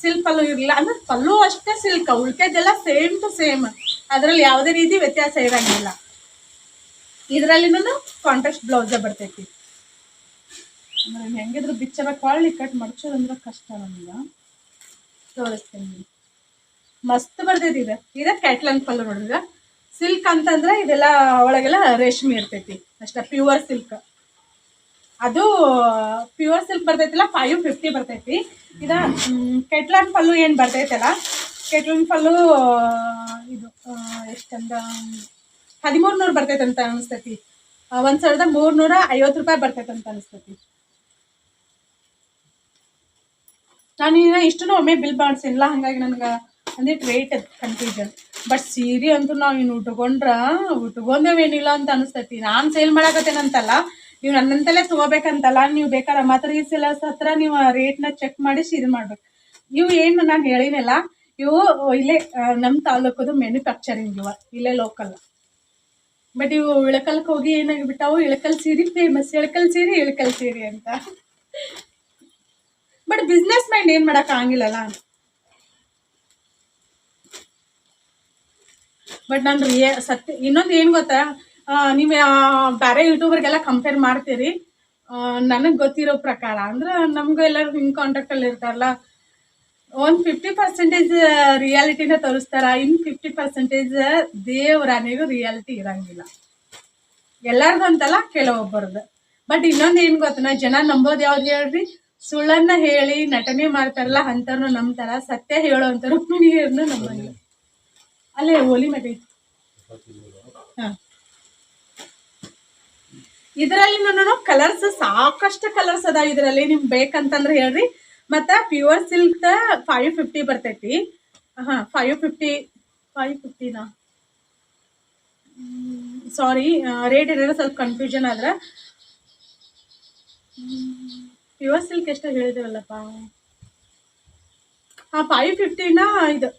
ಸಿಲ್ಕ್ ಪಲ್ಲು ಇರಲಿಲ್ಲ ಅಂದ್ರೆ ಪಲ್ಲು ಅಷ್ಟೇ ಸಿಲ್ಕ್, ಉಳ್ಕೆದೆಲ್ಲ ಸೇಮ್ ಟು ಸೇಮ್, ಅದರಲ್ಲಿ ಯಾವುದೇ ರೀತಿ ವ್ಯತ್ಯಾಸ ಇರಂಗಿಲ್ಲ. ಇದರಲ್ಲಿನೂ ಕಾಂಟ್ರಾಸ್ಟ್ ಬ್ಲೌಸ ಬರ್ತೈತಿ. ಅಂದ್ರೆ ಹೆಂಗಿದ್ರು ಬಿಚ್ಚಬೇಕು, ಹೊಳ್ಳಿ ಕಟ್ ಮಡ್ಚೋದಂದ್ರೆ ಕಷ್ಟ ನಮ್ಗೆ. ತೋರಿಸ್ತೀನಿ, ಮಸ್ತ್ ಬರ್ತೈತಿ. ಇದು ಕ್ಯಾಟ್ಲನ್ ಪಲ್ಲು ನೋಡ್ರಿ. ಸಿಲ್ಕ್ ಅಂತಂದ್ರೆ ಇದೆಲ್ಲ ಒಳಗೆಲ್ಲ ರೇಷ್ಮೆ ಇರ್ತೈತಿ ಅಷ್ಟೇ, ಪ್ಯೂರ್ ಸಿಲ್ಕ್. ಅದು ಪ್ಯೂರ್ ಸಿಲ್ಕ್ ಬರ್ತೈತಿಲ್ಲ, 550 ಬರ್ತೈತಿ. ಇದು ಕೆಟ್ಲನ್ ಪಲ್ಲು ಏನು ಬರ್ತೈತಲ್ಲ, ಕೆಟ್ಲನ್ ಪಲ್ಲು ಇದು ಎಷ್ಟಂದ 1300 ಬರ್ತೈತೆ ಅಂತ ಅನಿಸ್ತೈತಿ. 1350 ರೂಪಾಯಿ ಬರ್ತೈತೆ ಅಂತ ಅನಿಸ್ತೈತಿ. ನಾನು ಇಷ್ಟು ಒಮ್ಮೆ ಬಿಲ್ ಮಾಡಿಸಿಲ್ಲ, ಹಾಗಾಗಿ ನನಗೆ ಒಂದಿಟ್ಟು ರೇಟ್ ಕನ್ಫ್ಯೂಷನ್. ಬಟ್ ಸೀರೆ ಅಂತೂ ನಾವು ಇನ್ನು ಉಟ್ಕೊಂಡೇವೇನಿಲ್ಲ ಅಂತ ಅನಿಸ್ತೈತಿ. ನಾನು ಸೇಲ್ ಮಾಡಾಕತ್ತೇನಂತಲ್ಲ, ನೀವು ನನ್ನಂತಲೇ ತೊಗೋಬೇಕಂತಲ್ಲ. ನೀವು ಬೇಕಾದ್ರೆ ಮಾತ್ರ ಈ ಸೆಲರ್ಸ್ ಹತ್ರ ನೀವು ರೇಟ್ನ ಚೆಕ್ ಮಾಡಿ ಸೀರೆ ಮಾಡ್ಬೇಕು. ಇವು ಏನು ನಾನು ಹೇಳಿನಲ್ಲ, ಇವು ಇಲ್ಲೇ ನಮ್ಮ ತಾಲೂಕದು ಮ್ಯಾನುಫ್ಯಾಕ್ಚರಿಂಗ್, ಇಲ್ಲೇ ಲೋಕಲ್. ಬಟ್ ಇವು ಇಳಕಲ್ಗೆ ಹೋಗಿ ಏನಾಗಿಬಿಟ್ಟಾವು, ಇಳಕಲ್ ಸೀರೆ ಫೇಮಸ್, ಇಳಕಲ್ ಸೀರೆ ಅಂತ. ಬಟ್ ಬಿಸ್ನೆಸ್ ಮೈಂಡ್ ಏನು ಮಾಡೋಕ್ಕಾಗಿಲ್ಲಲ್ಲ. ಬಟ್ ನಾನು ಸತ್ಯ ಇನ್ನೊಂದು ಏನು ಗೊತ್ತಾ, ನೀವು ಬೇರೆ ಯೂಟ್ಯೂಬರ್ಗೆಲ್ಲ ಕಂಪೇರ್ ಮಾಡ್ತೀರಿ. ನನಗೆ ಗೊತ್ತಿರೋ ಪ್ರಕಾರ ಅಂದ್ರೆ ನಮಗೂ ಎಲ್ಲರೂ ಹಿಂಗೆ ಕಾಂಟ್ಯಾಕ್ಟಲ್ಲಿ ಇರ್ತಾರಲ್ಲ, ಒಂದು 50% ರಿಯಾಲಿಟಿನ ತೋರಿಸ್ತಾರ, ಇನ್ನು 50% ದೇವರಾಣಿಗೂ ರಿಯಾಲಿಟಿ ಇರಂಗಿಲ್ಲ. ಎಲ್ಲರಿಗೂ ಅಂತಲ್ಲ, ಕೆಲವೊಬ್ಬರದ್ದು. ಬಟ್ ಇನ್ನೊಂದು ಏನು ಗೊತ್ತಾ, ಜನ ನಂಬೋದು ಯಾವ್ದು ಹೇಳ್ರಿ, ಸುಳ್ಳನ್ನ ಹೇಳಿ ನಟನೆ ಮಾಡ್ತಾರಲ್ಲ ಅಂಥವ್ರನ್ನ ನಂಬ್ತಾರ, ಸತ್ಯ ಹೇಳೋ ಅಂತ ರುಕ್ಮಿಣಿಯರನ್ನು ನಂಬಂಗಿಲ್ಲ. ಅಲ್ಲೇ ಹೋಲಿ ಮನೆ. ಹಾಂ, ಇದರಲ್ಲಿ ನಾನು ಕಲರ್ಸ್ ಸಾಕಷ್ಟು ಕಲರ್ಸ್ ಅದಾವ ಇದರಲ್ಲಿ. ನಿಮ್ಗೆ ಬೇಕಂತಂದ್ರೆ ಹೇಳ್ರಿ. ಮತ್ತು ಪ್ಯೂರ್ ಸಿಲ್ಕ್ 550 ಬರ್ತೈತಿ. ಹಾಂ, 550ನಾ, ಸಾರಿ ರೇಟ್ ಏನಾದ್ರು ಸ್ವಲ್ಪ ಕನ್ಫ್ಯೂಷನ್ ಆದ್ರೆ. ಪ್ಯೂರ್ ಸಿಲ್ಕ್ ಎಷ್ಟು ಹೇಳಿದೇವಲ್ಲಪ್ಪ. ಹಾಂ, 550ನಾ, ಇದು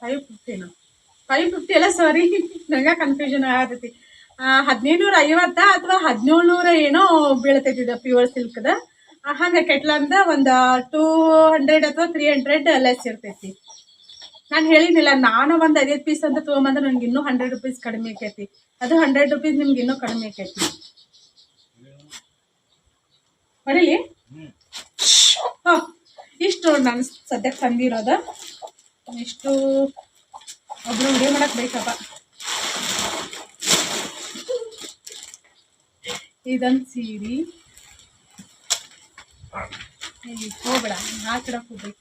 550 ಅಲ್ಲ, ಸಾರಿ ನಂಗೆ ಕನ್ಫ್ಯೂಷನ್ ಆಗತೈತಿ. 1550 ಅಥವಾ 1700 ಏನೋ ಬೀಳ್ತೈತಿ ಇದು ಪ್ಯೂರ್ ಸಿಲ್ಕ್ದ. ಹಂಗೆ ಕೆಟ್ಲಂದ ಒಂದು 200 ಅಥವಾ 300 ಲೆಸ್ ಇರ್ತೈತಿ. ನಾನು ಹೇಳಿನಿಲ್ಲ, ನಾನು ಒಂದು 5 ಪೀಸ್ ಅಂತ ತೊಗೊಂಬಂದ್ರೆ ನನಗೆ ಇನ್ನೂ 100 ರೂಪೀಸ್ ಕಡಿಮೆ ಆಕೈತಿ. ಅದು 100 ರೂಪೀಸ್ ನಿಮ್ಗೆ ಇನ್ನೂ ಕಡಿಮೆ ಆಕೈತಿ. ಹೊಡಿಲಿ. ಹಾಂ, ಇಷ್ಟು ನಾನು ಸದ್ಯಕ್ಕೆ ತಂದಿರೋದು. ಇಷ್ಟು ಒಬ್ರು ವಿಡಿಯೋ ಮಾಡಕ್ಕೆ ಬೇಕಪ್ಪ. ಇದೊಂದು ಸೀರೆ ಹೋಗ್ಬೇಡ, ಹಾಕಿಡಕ್ಕೆ ಹೋಗ್ಬೇಕು.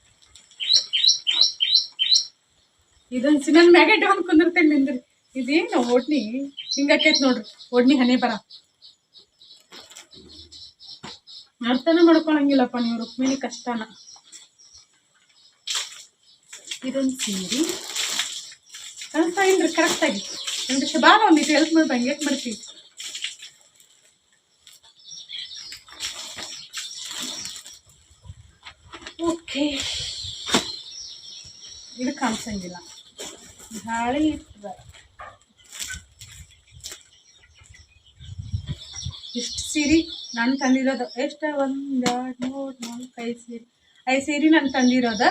ಇದೊಂದು ನನ್ನ ಮ್ಯಾಗ ಇಟ್ಕೊಂಡು ಕುಂದಿರ್ತೇನೆ ನಿಂದ್ರಿ. ಇದೇನು ಓಡ್ನಿ ಹಿಂಗಾಕೈತೆ ನೋಡ್ರಿ, ಓಡ್ನಿ ಹನೆ ಬರ. ಅರ್ಥನ ಮಾಡ್ಕೊಳಂಗಿಲ್ಲಪ್ಪ ನೀವು ರುಕ್ಮಿಣಿ ಕಷ್ಟನ. ಇದೊಂದು ಸೀರೆ ಕಾಣಿಸ್ತಾ ಇಲ್ರಿ ಕರೆಕ್ಟಾಗಿ. ಒಂದು ಶಬಾಲ ಒಂದಿಟ್ಟು ಹೆಲ್ಪ್ ಮಾಡಿ ಹಂಗೆ ಮಾಡ್ತೀವಿ. ಓಕೆ, ಇದು ಕಾಣಿಸಂಗಿಲ್ಲ, ಗಾಳಿ ಇಷ್ಟು ಸೀರೆ ನಾನು ತಂದಿರೋದು. ಎಷ್ಟು 1 2 3 4 5 ಸೀರೆ, 5 ಸೀರೆ ನಾನು ತಂದಿರೋದು.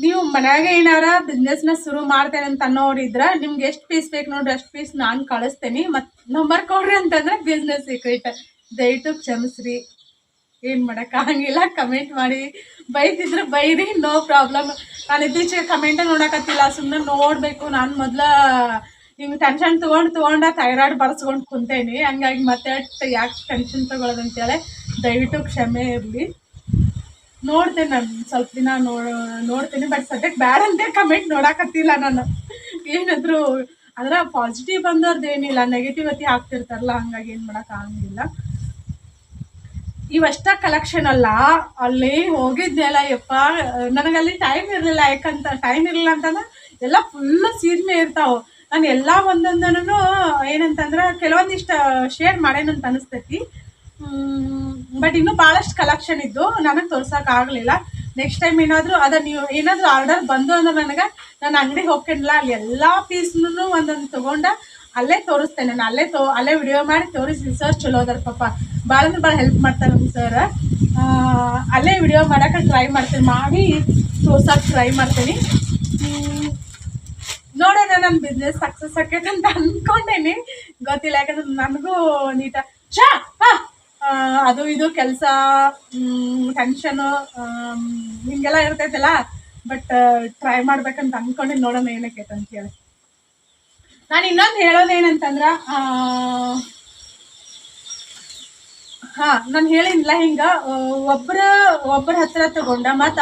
ನೀವು ಮನ್ಯಾಗ ಏನಾರ ಬಿಸ್ನೆಸ್ನ ಶುರು ಮಾಡ್ತೇನೆ ಅಂತ ಅನ್ನೋರಿದ್ರ ನಿಮ್ಗೆ ಎಷ್ಟು ಪೀಸ್ ಬೇಕು ನೋಡ್ರಿ ಅಷ್ಟು ಪೀಸ್ ನಾನು ಕಳಿಸ್ತೇನೆ. ಮತ್ತು ನಂಬರ್ ಕೊಡ್ರಿ ಅಂತಂದ್ರೆ ಬಿಸ್ನೆಸ್ ಸೀಕ್ರೆಟ್. ದಯವಿಟ್ಟು ಕ್ಷಮಿಸ್ರಿ, ಏನು ಮಾಡೋಕ್ಕಾಗಂಗಿಲ್ಲ. ಕಮೆಂಟ್ ಮಾಡಿ ಬೈತಿದ್ರೆ ಬೈರಿ, ನೋ ಪ್ರಾಬ್ಲಮ್. ನಾನು ಇತ್ತೀಚೆಗೆ ಕಮೆಂಟೇ ನೋಡಕತ್ತಿಲ್ಲ, ಸುಮ್ಮನೆ ನೋಡಬೇಕು. ನಾನು ಮೊದಲ ಹಿಂಗೆ ಟೆನ್ಷನ್ ತೊಗೊಂಡ ಥೈರಾಯ್ಡ್ ಬರ್ಸ್ಕೊಂಡು ಕುಂತೇನಿ. ಹಂಗಾಗಿ ಮತ್ತೆ ಯಾಕೆ ಟೆನ್ಷನ್ ತೊಗೊಳೋದಂತೇಳಿ ದಯವಿಟ್ಟು ಕ್ಷಮೆ ಇರಲಿ. ನೋಡ್ತೇನೆ ನಾನು ಸ್ವಲ್ಪ ದಿನ ನೋಡ್ತೀನಿ. ಬಟ್ ಸದ್ಯಕ್ಕೆ ಬ್ಯಾಡ ಅಂತ ಕಮೆಂಟ್ ನೋಡಕತ್ತಿಲ್ಲ ನಾನು. ಏನಾದರೂ ಅದರ ಪಾಸಿಟಿವ್ ಬಂದವ್ರದ್ದು ಏನಿಲ್ಲ, ನೆಗೆಟಿವಿಟಿ ಹಾಕ್ತಿರ್ತಾರಲ್ಲ, ಹಂಗಾಗಿ ಏನು ಮಾಡೋಕ್ಕಾಗಂಗಿಲ್ಲ. ಇವಷ್ಟ ಕಲೆಕ್ಷನ್ ಅಲ್ಲ, ಅಲ್ಲಿ ಹೋಗಿದ್ದೆಲ್ಲ ಯಪ್ಪ ನನಗಲ್ಲಿ ಟೈಮ್ ಇರಲಿಲ್ಲ. ಟೈಮ್ ಇರಲಿಲ್ಲ ಅಂತಂದ್ರೆ ಎಲ್ಲ ಫುಲ್ಲು ಸೀರೆನೇ ಇರ್ತಾವೆ. ನಾನು ಎಲ್ಲ ಒಂದೊಂದನ್ನು ಏನಂತಂದ್ರೆ ಕೆಲವೊಂದಿಷ್ಟು ಶೇರ್ ಮಾಡೇನಂತ ಅನಿಸ್ತೈತಿ. ಬಟ್ ಇನ್ನೂ ಭಾಳಷ್ಟು ಕಲೆಕ್ಷನ್ ಇದ್ದು ನನಗೆ ತೋರ್ಸೋಕ್ಕಾಗಲಿಲ್ಲ. ನೆಕ್ಸ್ಟ್ ಟೈಮ್ ಏನಾದರೂ ನೀವು ಏನಾದರೂ ಆರ್ಡರ್ ಬಂದು ಅಂದ್ರೆ ನನಗೆ ನಾನು ಅಂಗಡಿಗೆ ಹೋಗ್ತೇನಿಲ್ಲ, ಅಲ್ಲಿ ಎಲ್ಲ ಪೀಸ್ನೂ ಒಂದೊಂದು ತೊಗೊಂಡು ಅಲ್ಲೇ ತೋರಿಸ್ತೇನೆ. ನಾನು ಅಲ್ಲೇ ವಿಡಿಯೋ ಮಾಡಿ ತೋರಿಸಿ. ಸರ್ ಚಲೋ ಅದಾರ ಪಾಪ, ಭಾಳ ಅಂದ್ರೆ ಭಾಳ ಹೆಲ್ಪ್ ಮಾಡ್ತಾರೆ ನಮ್ಮ ಸರ್. ಅಲ್ಲೇ ವಿಡಿಯೋ ಮಾಡೋಕೆ ಟ್ರೈ ಮಾಡ್ತೀನಿ, ಮಾಡಿ ತೋರ್ಸೋಕೆ ಟ್ರೈ ಮಾಡ್ತೀನಿ. ನೋಡೋಣ ನನ್ನ ಬಿಸ್ನೆಸ್ ಸಕ್ಸಸ್ ಆಕೈತೆ ಅಂತ ಅಂದ್ಕೊಂಡೇನಿ. ಗೊತ್ತಿಲ್ಲ, ಯಾಕಂದ್ರೆ ನನಗೂ ಅದು ಇದು ಕೆಲಸ ಟೆನ್ಷನು ಹಿಂಗೆಲ್ಲ ಇರ್ತೈತಲ್ಲ. ಬಟ್ ಟ್ರೈ ಮಾಡ್ಬೇಕಂತ ಅಂದ್ಕೊಂಡೆ, ನೋಡೋಣ ಏನಕ್ಕೈತೆ ಅಂತೇಳಿ. ನಾನು ಇನ್ನೊಂದು ಹೇಳೋದೇನಂತಂದ್ರೆ, ನಾನು ಹೇಳಿಲ್ಲ ಹಿಂಗೆ ಒಬ್ಬರ ಹತ್ರ ತಗೊಂಡ ಮತ್ತು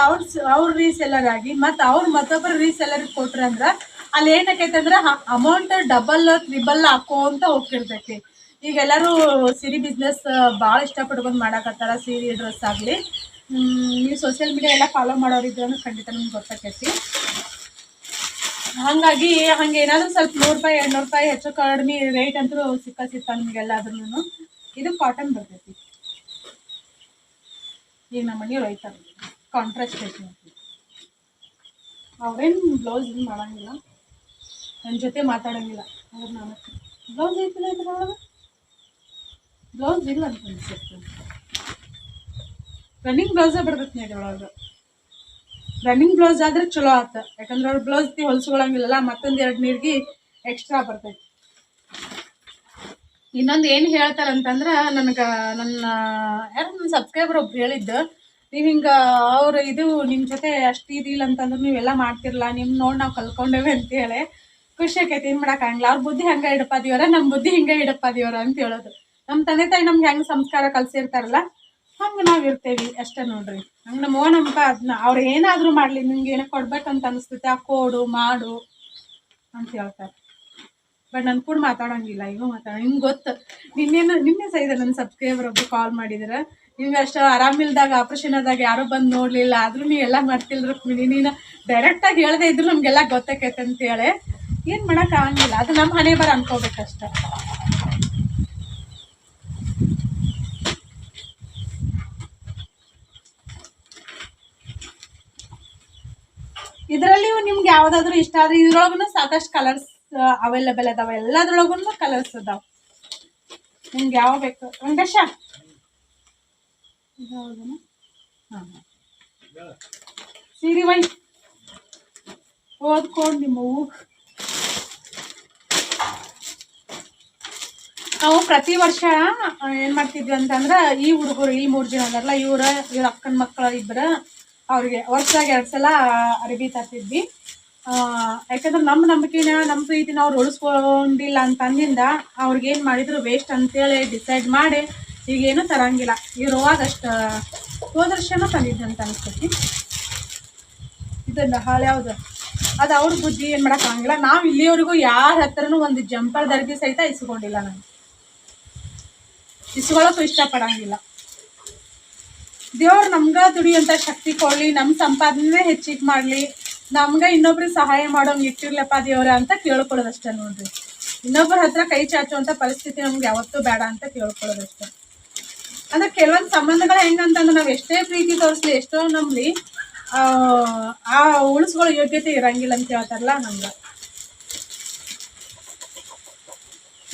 ಅವ್ರ ರೀಸೆಲ್ಲರ್ ಆಗಿ ಮತ್ತು ಮತ್ತೊಬ್ಬರು ರೀಸೆಲ್ಲರಿಗೆ ಕೊಟ್ರಂದ್ರೆ ಅಲ್ಲಿ ಏನಕ್ಕೈತೆ ಅಂದ್ರೆ ಅಮೌಂಟ್ ಡಬಲ್ ತ್ರಿಬಲ್ ಹಾಕೋಂತ ಹೋಗ್ತಿರ್ತೈತಿ. ಈಗ ಎಲ್ಲರೂ ಸೀರೆ ಬಿಸ್ನೆಸ್ ಭಾಳ ಇಷ್ಟಪಟ್ಕೊಂಡು ಮಾಡಕತ್ತಾರ, ಸೀರೆ ಡ್ರೆಸ್ ಆಗಲಿ. ನೀವು ಸೋಷಿಯಲ್ ಮೀಡಿಯಾ ಎಲ್ಲ ಫಾಲೋ ಮಾಡೋರಿದ್ರು ಖಂಡಿತ ನಿಮ್ಗೆ ಗೊತ್ತಾಕೈತಿ. ಹಾಗಾಗಿ ಹಂಗೆ ಏನಾದರೂ ಸ್ವಲ್ಪ ₹100-200 ಹೆಚ್ಚು ಕಡಿಮೆ ರೇಟ್ ಅಂತೂ ಸಿಕ್ಕ ನಿಮಗೆಲ್ಲ. ಅದ್ರೂ ಇದು ಕಾಟನ್ ಬರ್ತೈತಿ. ಈಗ ನಮ್ಮ ಮನೆಯವ್ರು ಒಯ್ತಾರೆ, ಕಾಂಟ್ರಾಸ್ಟ್ ಐತಿ. ಅವ್ರೇನು ಬ್ಲೌಸ್ ಇದು ಮಾಡೋಂಗಿಲ್ಲ, ನನ್ನ ಜೊತೆ ಮಾತಾಡೋಂಗಿಲ್ಲ. ಅದ್ರ ನಾನು ಬ್ಲೌಸ್ ಐತಿಲ್ಲ ಇದ್ರೊಳಗೆ, ಬ್ಲೌಸ್ ಇಲ್ಲ ಅಂತ ಅನ್ಸುತ್ತೆ. ರನ್ನಿಂಗ್ ಬ್ಲೌಸೇ ಬರ್ತೈತಿ ಇದ್ರೊಳಗೆ. ರನ್ನಿಂಗ್ ಬ್ಲೌಸ್ ಆದರೆ ಚಲೋ ಆತ, ಯಾಕಂದ್ರೆ ಅವ್ರ ಬ್ಲೌಸ್ ಹೊಲ್ಸ್ಕೊಳಂಗಿಲ್ಲಲ್ಲ, ಮತ್ತೊಂದು 2 ನೀರಿಗೆ ಎಕ್ಸ್ಟ್ರಾ ಬರ್ತೈತಿ. ಇನ್ನೊಂದು ಏನು ಹೇಳ್ತಾರಂತಂದ್ರೆ, ನನ್ನ ಯಾರು ನನ್ನ ಸಬ್ಸ್ಕ್ರೈಬರ್ ಒಬ್ರು ಹೇಳಿದ್ದು, ನೀವು ಹಿಂಗೆ ಅವ್ರು ಇದು ನಿಮ್ಮ ಜೊತೆ ಅಷ್ಟು ಇದಿಲ್ಲ ಅಂತಂದ್ರೆ ನೀವೆಲ್ಲ ಮಾಡ್ತಿರಲ್ಲ, ನಿಮ್ಮ ನೋಡಿ ನಾವು ಕಲ್ತ್ಕೊಂಡೇವೆ ಅಂತೇಳಿ ಖುಷಿ ಆಕೈತಿ. ಏನು ಮಾಡೋಕ್ಕಾಗಲ್ಲ, ಅವ್ರ ಬುದ್ಧಿ ಹಂಗೆ ಇಡಪ್ಪ ದೇವ್ರ, ನಮ್ಮ ಬುದ್ಧಿ ಹಿಂಗೆ ಇಡಪ್ಪ ದೇವ್ರ ಅಂತ ಹೇಳೋದು. ನಮ್ಮ ತಂದೆ ತಾಯಿ ನಮ್ಗೆ ಹೆಂಗೆ ಸಂಸ್ಕಾರ ಕಲಿಸಿರ್ತಾರಲ್ಲ ಹಂಗೆ ನಾವು ಇರ್ತೇವಿ ಅಷ್ಟೇ ನೋಡ್ರಿ. ಹಂಗೆ ನಮ್ಮಪ್ಪ ಅದನ್ನ ಅವ್ರು ಏನಾದರೂ ಮಾಡಲಿ, ನಿಮ್ಗೆ ಏನೋ ಕೊಡ್ಬೇಕಂತ ಅನಿಸ್ತೈತೆ, ಆ ಕೊಡು ಮಾಡು ಅಂತ ಹೇಳ್ತಾರೆ. ಬಟ್ ನನ್ನ ಕೂಡ ಮಾತಾಡೋಂಗಿಲ್ಲ, ಈಗ ನಿಮ್ಗೆ ಗೊತ್ತು. ನಿನ್ನೆ ಸಹಿತ ನನ್ನ ಸಬ್ಸ್ಕ್ರೈಬರ್ ಒಬ್ಬರು ಕಾಲ್ ಮಾಡಿದ್ರೆ, ನಿಮ್ಗೆ ಅಷ್ಟು ಆರಾಮಿಲ್ದಾಗ ಆಪ್ರೇಷನ್ ಆದಾಗ ಯಾರೂ ಬಂದು ನೋಡಲಿಲ್ಲ, ಆದರೂ ನೀವು ಎಲ್ಲ ಮಾಡ್ತಿಲ್ಲ ರುಕ್ಮಿಣಿ, ನೀನು ಡೈರೆಕ್ಟಾಗಿ ಹೇಳದೇ ಇದ್ರು ನಮಗೆಲ್ಲ ಗೊತ್ತಾಕೈತೆ ಅಂತೇಳಿ. ಏನು ಮಾಡೋಕ್ಕಾಗಂಗಿಲ್ಲ, ಅದು ನಮ್ಮ ಹಣೆ ಬರ ಅನ್ಕೋಬೇಕಷ್ಟೆ. ಇದರಲ್ಲಿಯೂ ನಿಮ್ಗೆ ಯಾವುದಾದ್ರೂ ಇಷ್ಟ ಆದರೆ ಇದ್ರೊಳಗೂ ಸಾಕಷ್ಟು ಕಲರ್ಸ್ ಅವೈಲೇಬಲ್ ಅದಾವೆ. ಎಲ್ಲದ್ರೊಳಗೂ ಕಲರ್ಸ್ ಅದಾವೆ. ನಿಮ್ಗೆ ಯಾವ ಬೇಕು ವೆಂಕಟೇಶ? ಹೌದಾ? ಹಾಂ, ಸೀರೆ ವೈ ಓದ್ಕೊಂಡು ನಿಮ್ಮವು. ನಾವು ಪ್ರತಿ ವರ್ಷ ಏನು ಮಾಡ್ತಿದ್ವಿ ಅಂತಂದ್ರೆ, ಈ ಹುಡುಗರು ಈ 3 ಜನ ಅದಾರಲ್ಲ, ಇವ್ರ ಅಕ್ಕನ ಮಕ್ಕಳು ಇಬ್ಬರು, ಅವ್ರಿಗೆ ವರ್ಷದಾಗ 2 ಸಲ ಅರಿವಿ ತರ್ತಿದ್ವಿ. ಯಾಕಂದ್ರೆ ನಮ್ಮ ನಂಬಿಕೆನ ನಮ್ಮ ಪ್ರೀತಿನ ಅವ್ರು ಉಳಿಸ್ಕೊಂಡಿಲ್ಲ ಅಂತಂದಿಂದ ಅವ್ರಿಗೇನು ಮಾಡಿದ್ರು ವೇಸ್ಟ್ ಅಂತೇಳಿ ಡಿಸೈಡ್ ಮಾಡಿ ಈಗೇನು ತರಂಗಿಲ್ಲ. ಇರುವಾಗಷ್ಟು ಹೋದ ವರ್ಷನೂ ತಂದಿದ್ದು ಅಂತ ಅನಿಸ್ತೈತಿ. ಇದನ್ನ ಹಾಳೆ ಯಾವುದು ಅದು ಅವ್ರ ಬುದ್ಧಿ, ಏನು ಮಾಡೋಕ್ಕಾಗಂಗಿಲ್ಲ. ನಾವು ಇಲ್ಲಿವರೆಗೂ ಯಾರ ಹತ್ರನೂ ಒಂದು ಜಂಪರ್ ದರ್ಗಿ ಸಹಿತ ಇಸ್ಕೊಂಡಿಲ್ಲ. ನಾನು ಇಸ್ಕೊಳ್ಳೋಕ್ಕೂ ಇಷ್ಟಪಡಂಗಿಲ್ಲ. ದೇವ್ರು ನಮ್ಗೆ ದುಡಿಯೋಂಥ ಶಕ್ತಿ ಕೊಡಲಿ, ನಮ್ಮ ಸಂಪಾದನೆ ಹೆಚ್ಚಿಗೆ ಮಾಡಲಿ, ನಮ್ಗೆ ಇನ್ನೊಬ್ರಿಗೆ ಸಹಾಯ ಮಾಡೋಂಗೆ ಇಟ್ಟಿರ್ಲಪ್ಪ ದೇವ್ರ ಅಂತ ಕೇಳ್ಕೊಳ್ಳೋದಷ್ಟೇ ನೋಡ್ರಿ. ಇನ್ನೊಬ್ಬರ ಹತ್ರ ಕೈ ಚಾಚುವಂಥ ಪರಿಸ್ಥಿತಿ ನಮ್ಗೆ ಯಾವತ್ತೂ ಬೇಡ ಅಂತ ಕೇಳ್ಕೊಳ್ಳೋದಷ್ಟೇ. ಅಂದ್ರೆ ಕೆಲವೊಂದು ಸಂಬಂಧಗಳು ಹೆಂಗಂತಂದ್ರೆ, ನಾವು ಎಷ್ಟೇ ಪ್ರೀತಿ ತೋರಿಸ್ಲಿ, ಎಷ್ಟೋ ನಂಬಲಿ, ಆ ಉಳಿಸ್ಕೊಳ್ಳೋ ಯೋಗ್ಯತೆ ಇರಂಗಿಲ್ಲ ಅಂತ ಹೇಳ್ತಾರಲ್ಲ, ಹಂಗೆ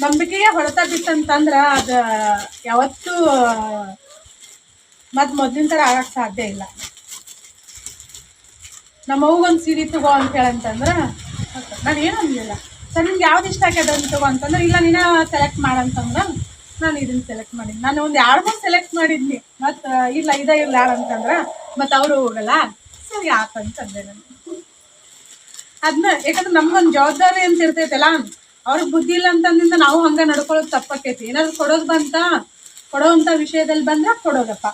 ನಂಬಿಕೆಗೆ ಹೊಡೆತ ಬಿತ್ತಂತಂದ್ರೆ ಅದು ಯಾವತ್ತೂ ಮೊದಲಿನ ಥರ ಆಗಕ್ಕೆ ಸಾಧ್ಯ ಇಲ್ಲ. ನಮ್ಮ ಅವ್ಗೊಂದು ಸೀರೆ ತಗೋ ಅಂತ ಹೇಳಂತಂದ್ರೆ ನಾನು ಏನು ಅಂದಿಲ್ಲ. ಸರ್ ನಿಮ್ಗೆ ಯಾವ್ದು ಇಷ್ಟ ಆಗ್ಯದ ಅಂತ ತಗೋ ಅಂತಂದ್ರೆ, ಇಲ್ಲ ನೀನು ಸೆಲೆಕ್ಟ್ ಮಾಡಂತಂದ್ರೆ ನಾನು ಇದನ್ನು ಸೆಲೆಕ್ಟ್ ಮಾಡಿದ್ನಿ. ನಾನು ಒಂದು 2-3 ಸೆಲೆಕ್ಟ್ ಮಾಡಿದ್ನಿ. ಮತ್ತು ಇಲ್ಲ ಇದೇ ಇಲ್ಲ ಅಂತಂದ್ರೆ ಮತ್ತು ಅವರು ಹೋಗಲ್ಲ. ಸರಿ ಆತಂತಂದೆ ನಾನು. ಅದನ್ನ ಯಾಕಂದ್ರೆ ನಮ್ಗೊಂದು ಜವಾಬ್ದಾರಿ ಅಂತ ಇರ್ತೈತಲ್ಲ, ಅವ್ರಿಗೆ ಬುದ್ಧಿ ಇಲ್ಲ ಅಂತಂದಿಂದ ನಾವು ಹಂಗೆ ನಡ್ಕೊಳ್ಳೋದು ತಪ್ಪಾಕೈತಿ. ಏನಾದ್ರು ಕೊಡೋದು ಬಂತ, ಕೊಡೋವಂಥ ವಿಷಯದಲ್ಲಿ ಬಂದ್ರೆ ಕೊಡೋದಪ್ಪ,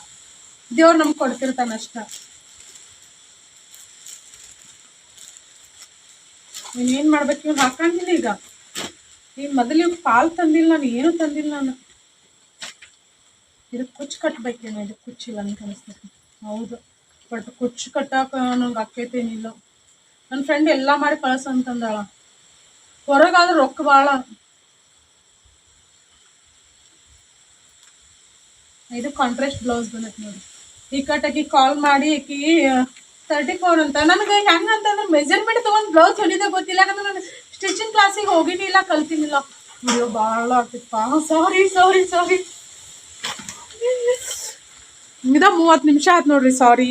ದೇವ್ರು ನಮ್ಗೆ ಕೊಡ್ತಿರ್ತಾನಷ್ಟ. ನೀನೇನು ಮಾಡ್ಬೇಕು, ಇವ್ನು ಹಾಕಂಗಿಲ್ಲ. ಈಗ ಮೊದಲು ಇವ್ರು ಪಾಲು ತಂದಿಲ್ಲ, ನಾನು ಏನೂ ತಂದಿಲ್ಲ. ನಾನು ಇದಕ್ಕೆ ಕುಚ್ಚು ಕಟ್ಬೇಕೇನೋ, ಇದಕ್ಕೆ ಕುಚ್ಚಿಲ್ಲ ಅಂತ ಅನಿಸ್ತೈತಿ. ಹೌದು, ಬಟ್ ಕುಚ್ಚು ಕಟ್ಟಾಕ ನಂಗೆ ಆಕೈತೇನಿಲ್ಲ. ನನ್ನ ಫ್ರೆಂಡ್ ಎಲ್ಲ ಮಾಡಿ ಕಳ್ಸಂತಂದಾಳ. ಹೊರಗಾದ್ರೆ ರೊಕ್ಕ ಭಾಳ. ಇದು ಕಾಂಟ್ರಾಸ್ಟ್ ಬ್ಲೌಸ್ ಬಂದೈತೆ ನೋಡಿ. ಈ ಕಟ್ಟಾಕಿ ಕಾಲ್ ಮಾಡಿ ಆಕಿ 34 ಅಂತ. ನನಗೆ ಹೆಂಗೆ ಅಂತಂದ್ರೆ ಮೆಜರ್ಮೆಂಟ್ ತೊಗೊಂಡು ಬ್ಲೌಸ್ ಹೊಲಿದ ಗೊತ್ತಿಲ್ಲ. ಯಾಕಂದ್ರೆ ನಾನು ಸ್ಟಿಚಿಂಗ್ ಕ್ಲಾಸಿಗೆ ಹೋಗಿನಿಲ್ಲ, ಕಲ್ತಿನಿಲ್ಲ. ಅಯ್ಯೋ ಭಾಳ ಆಗ್ತಿಪ್ಪ. ಸಾರಿ ಸಾರಿ ಸಾರಿ. ಇದ 30 ನಿಮಿಷ ಆಯ್ತು ನೋಡ್ರಿ. ಸಾರಿ.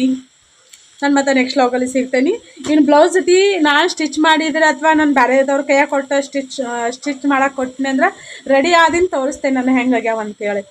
ನಾನು ಮತ್ತೆ ನೆಕ್ಸ್ಟ್ ವ್ಲಾಗಲ್ಲಿ ಸಿಗ್ತೇನೆ. ಇನ್ನು ಬ್ಲೌಸ್ ಜೊತೆ ನಾನು ಸ್ಟಿಚ್ ಮಾಡಿದ್ರೆ ಅಥವಾ ನಾನು ಬೇರೆದವ್ರ ಕೈಯಾಗ ಕೊಟ್ಟು ಸ್ಟಿಚ್ ಮಾಡಕ್ಕೆ ಕೊಟ್ಟಿನಿ ಅಂದ್ರೆ ರೆಡಿ ಆದಿನ ತೋರಿಸ್ತೇನೆ ನಾನು ಹೆಂಗಾಗ್ಯಾವ ಅಂತೇಳಿ.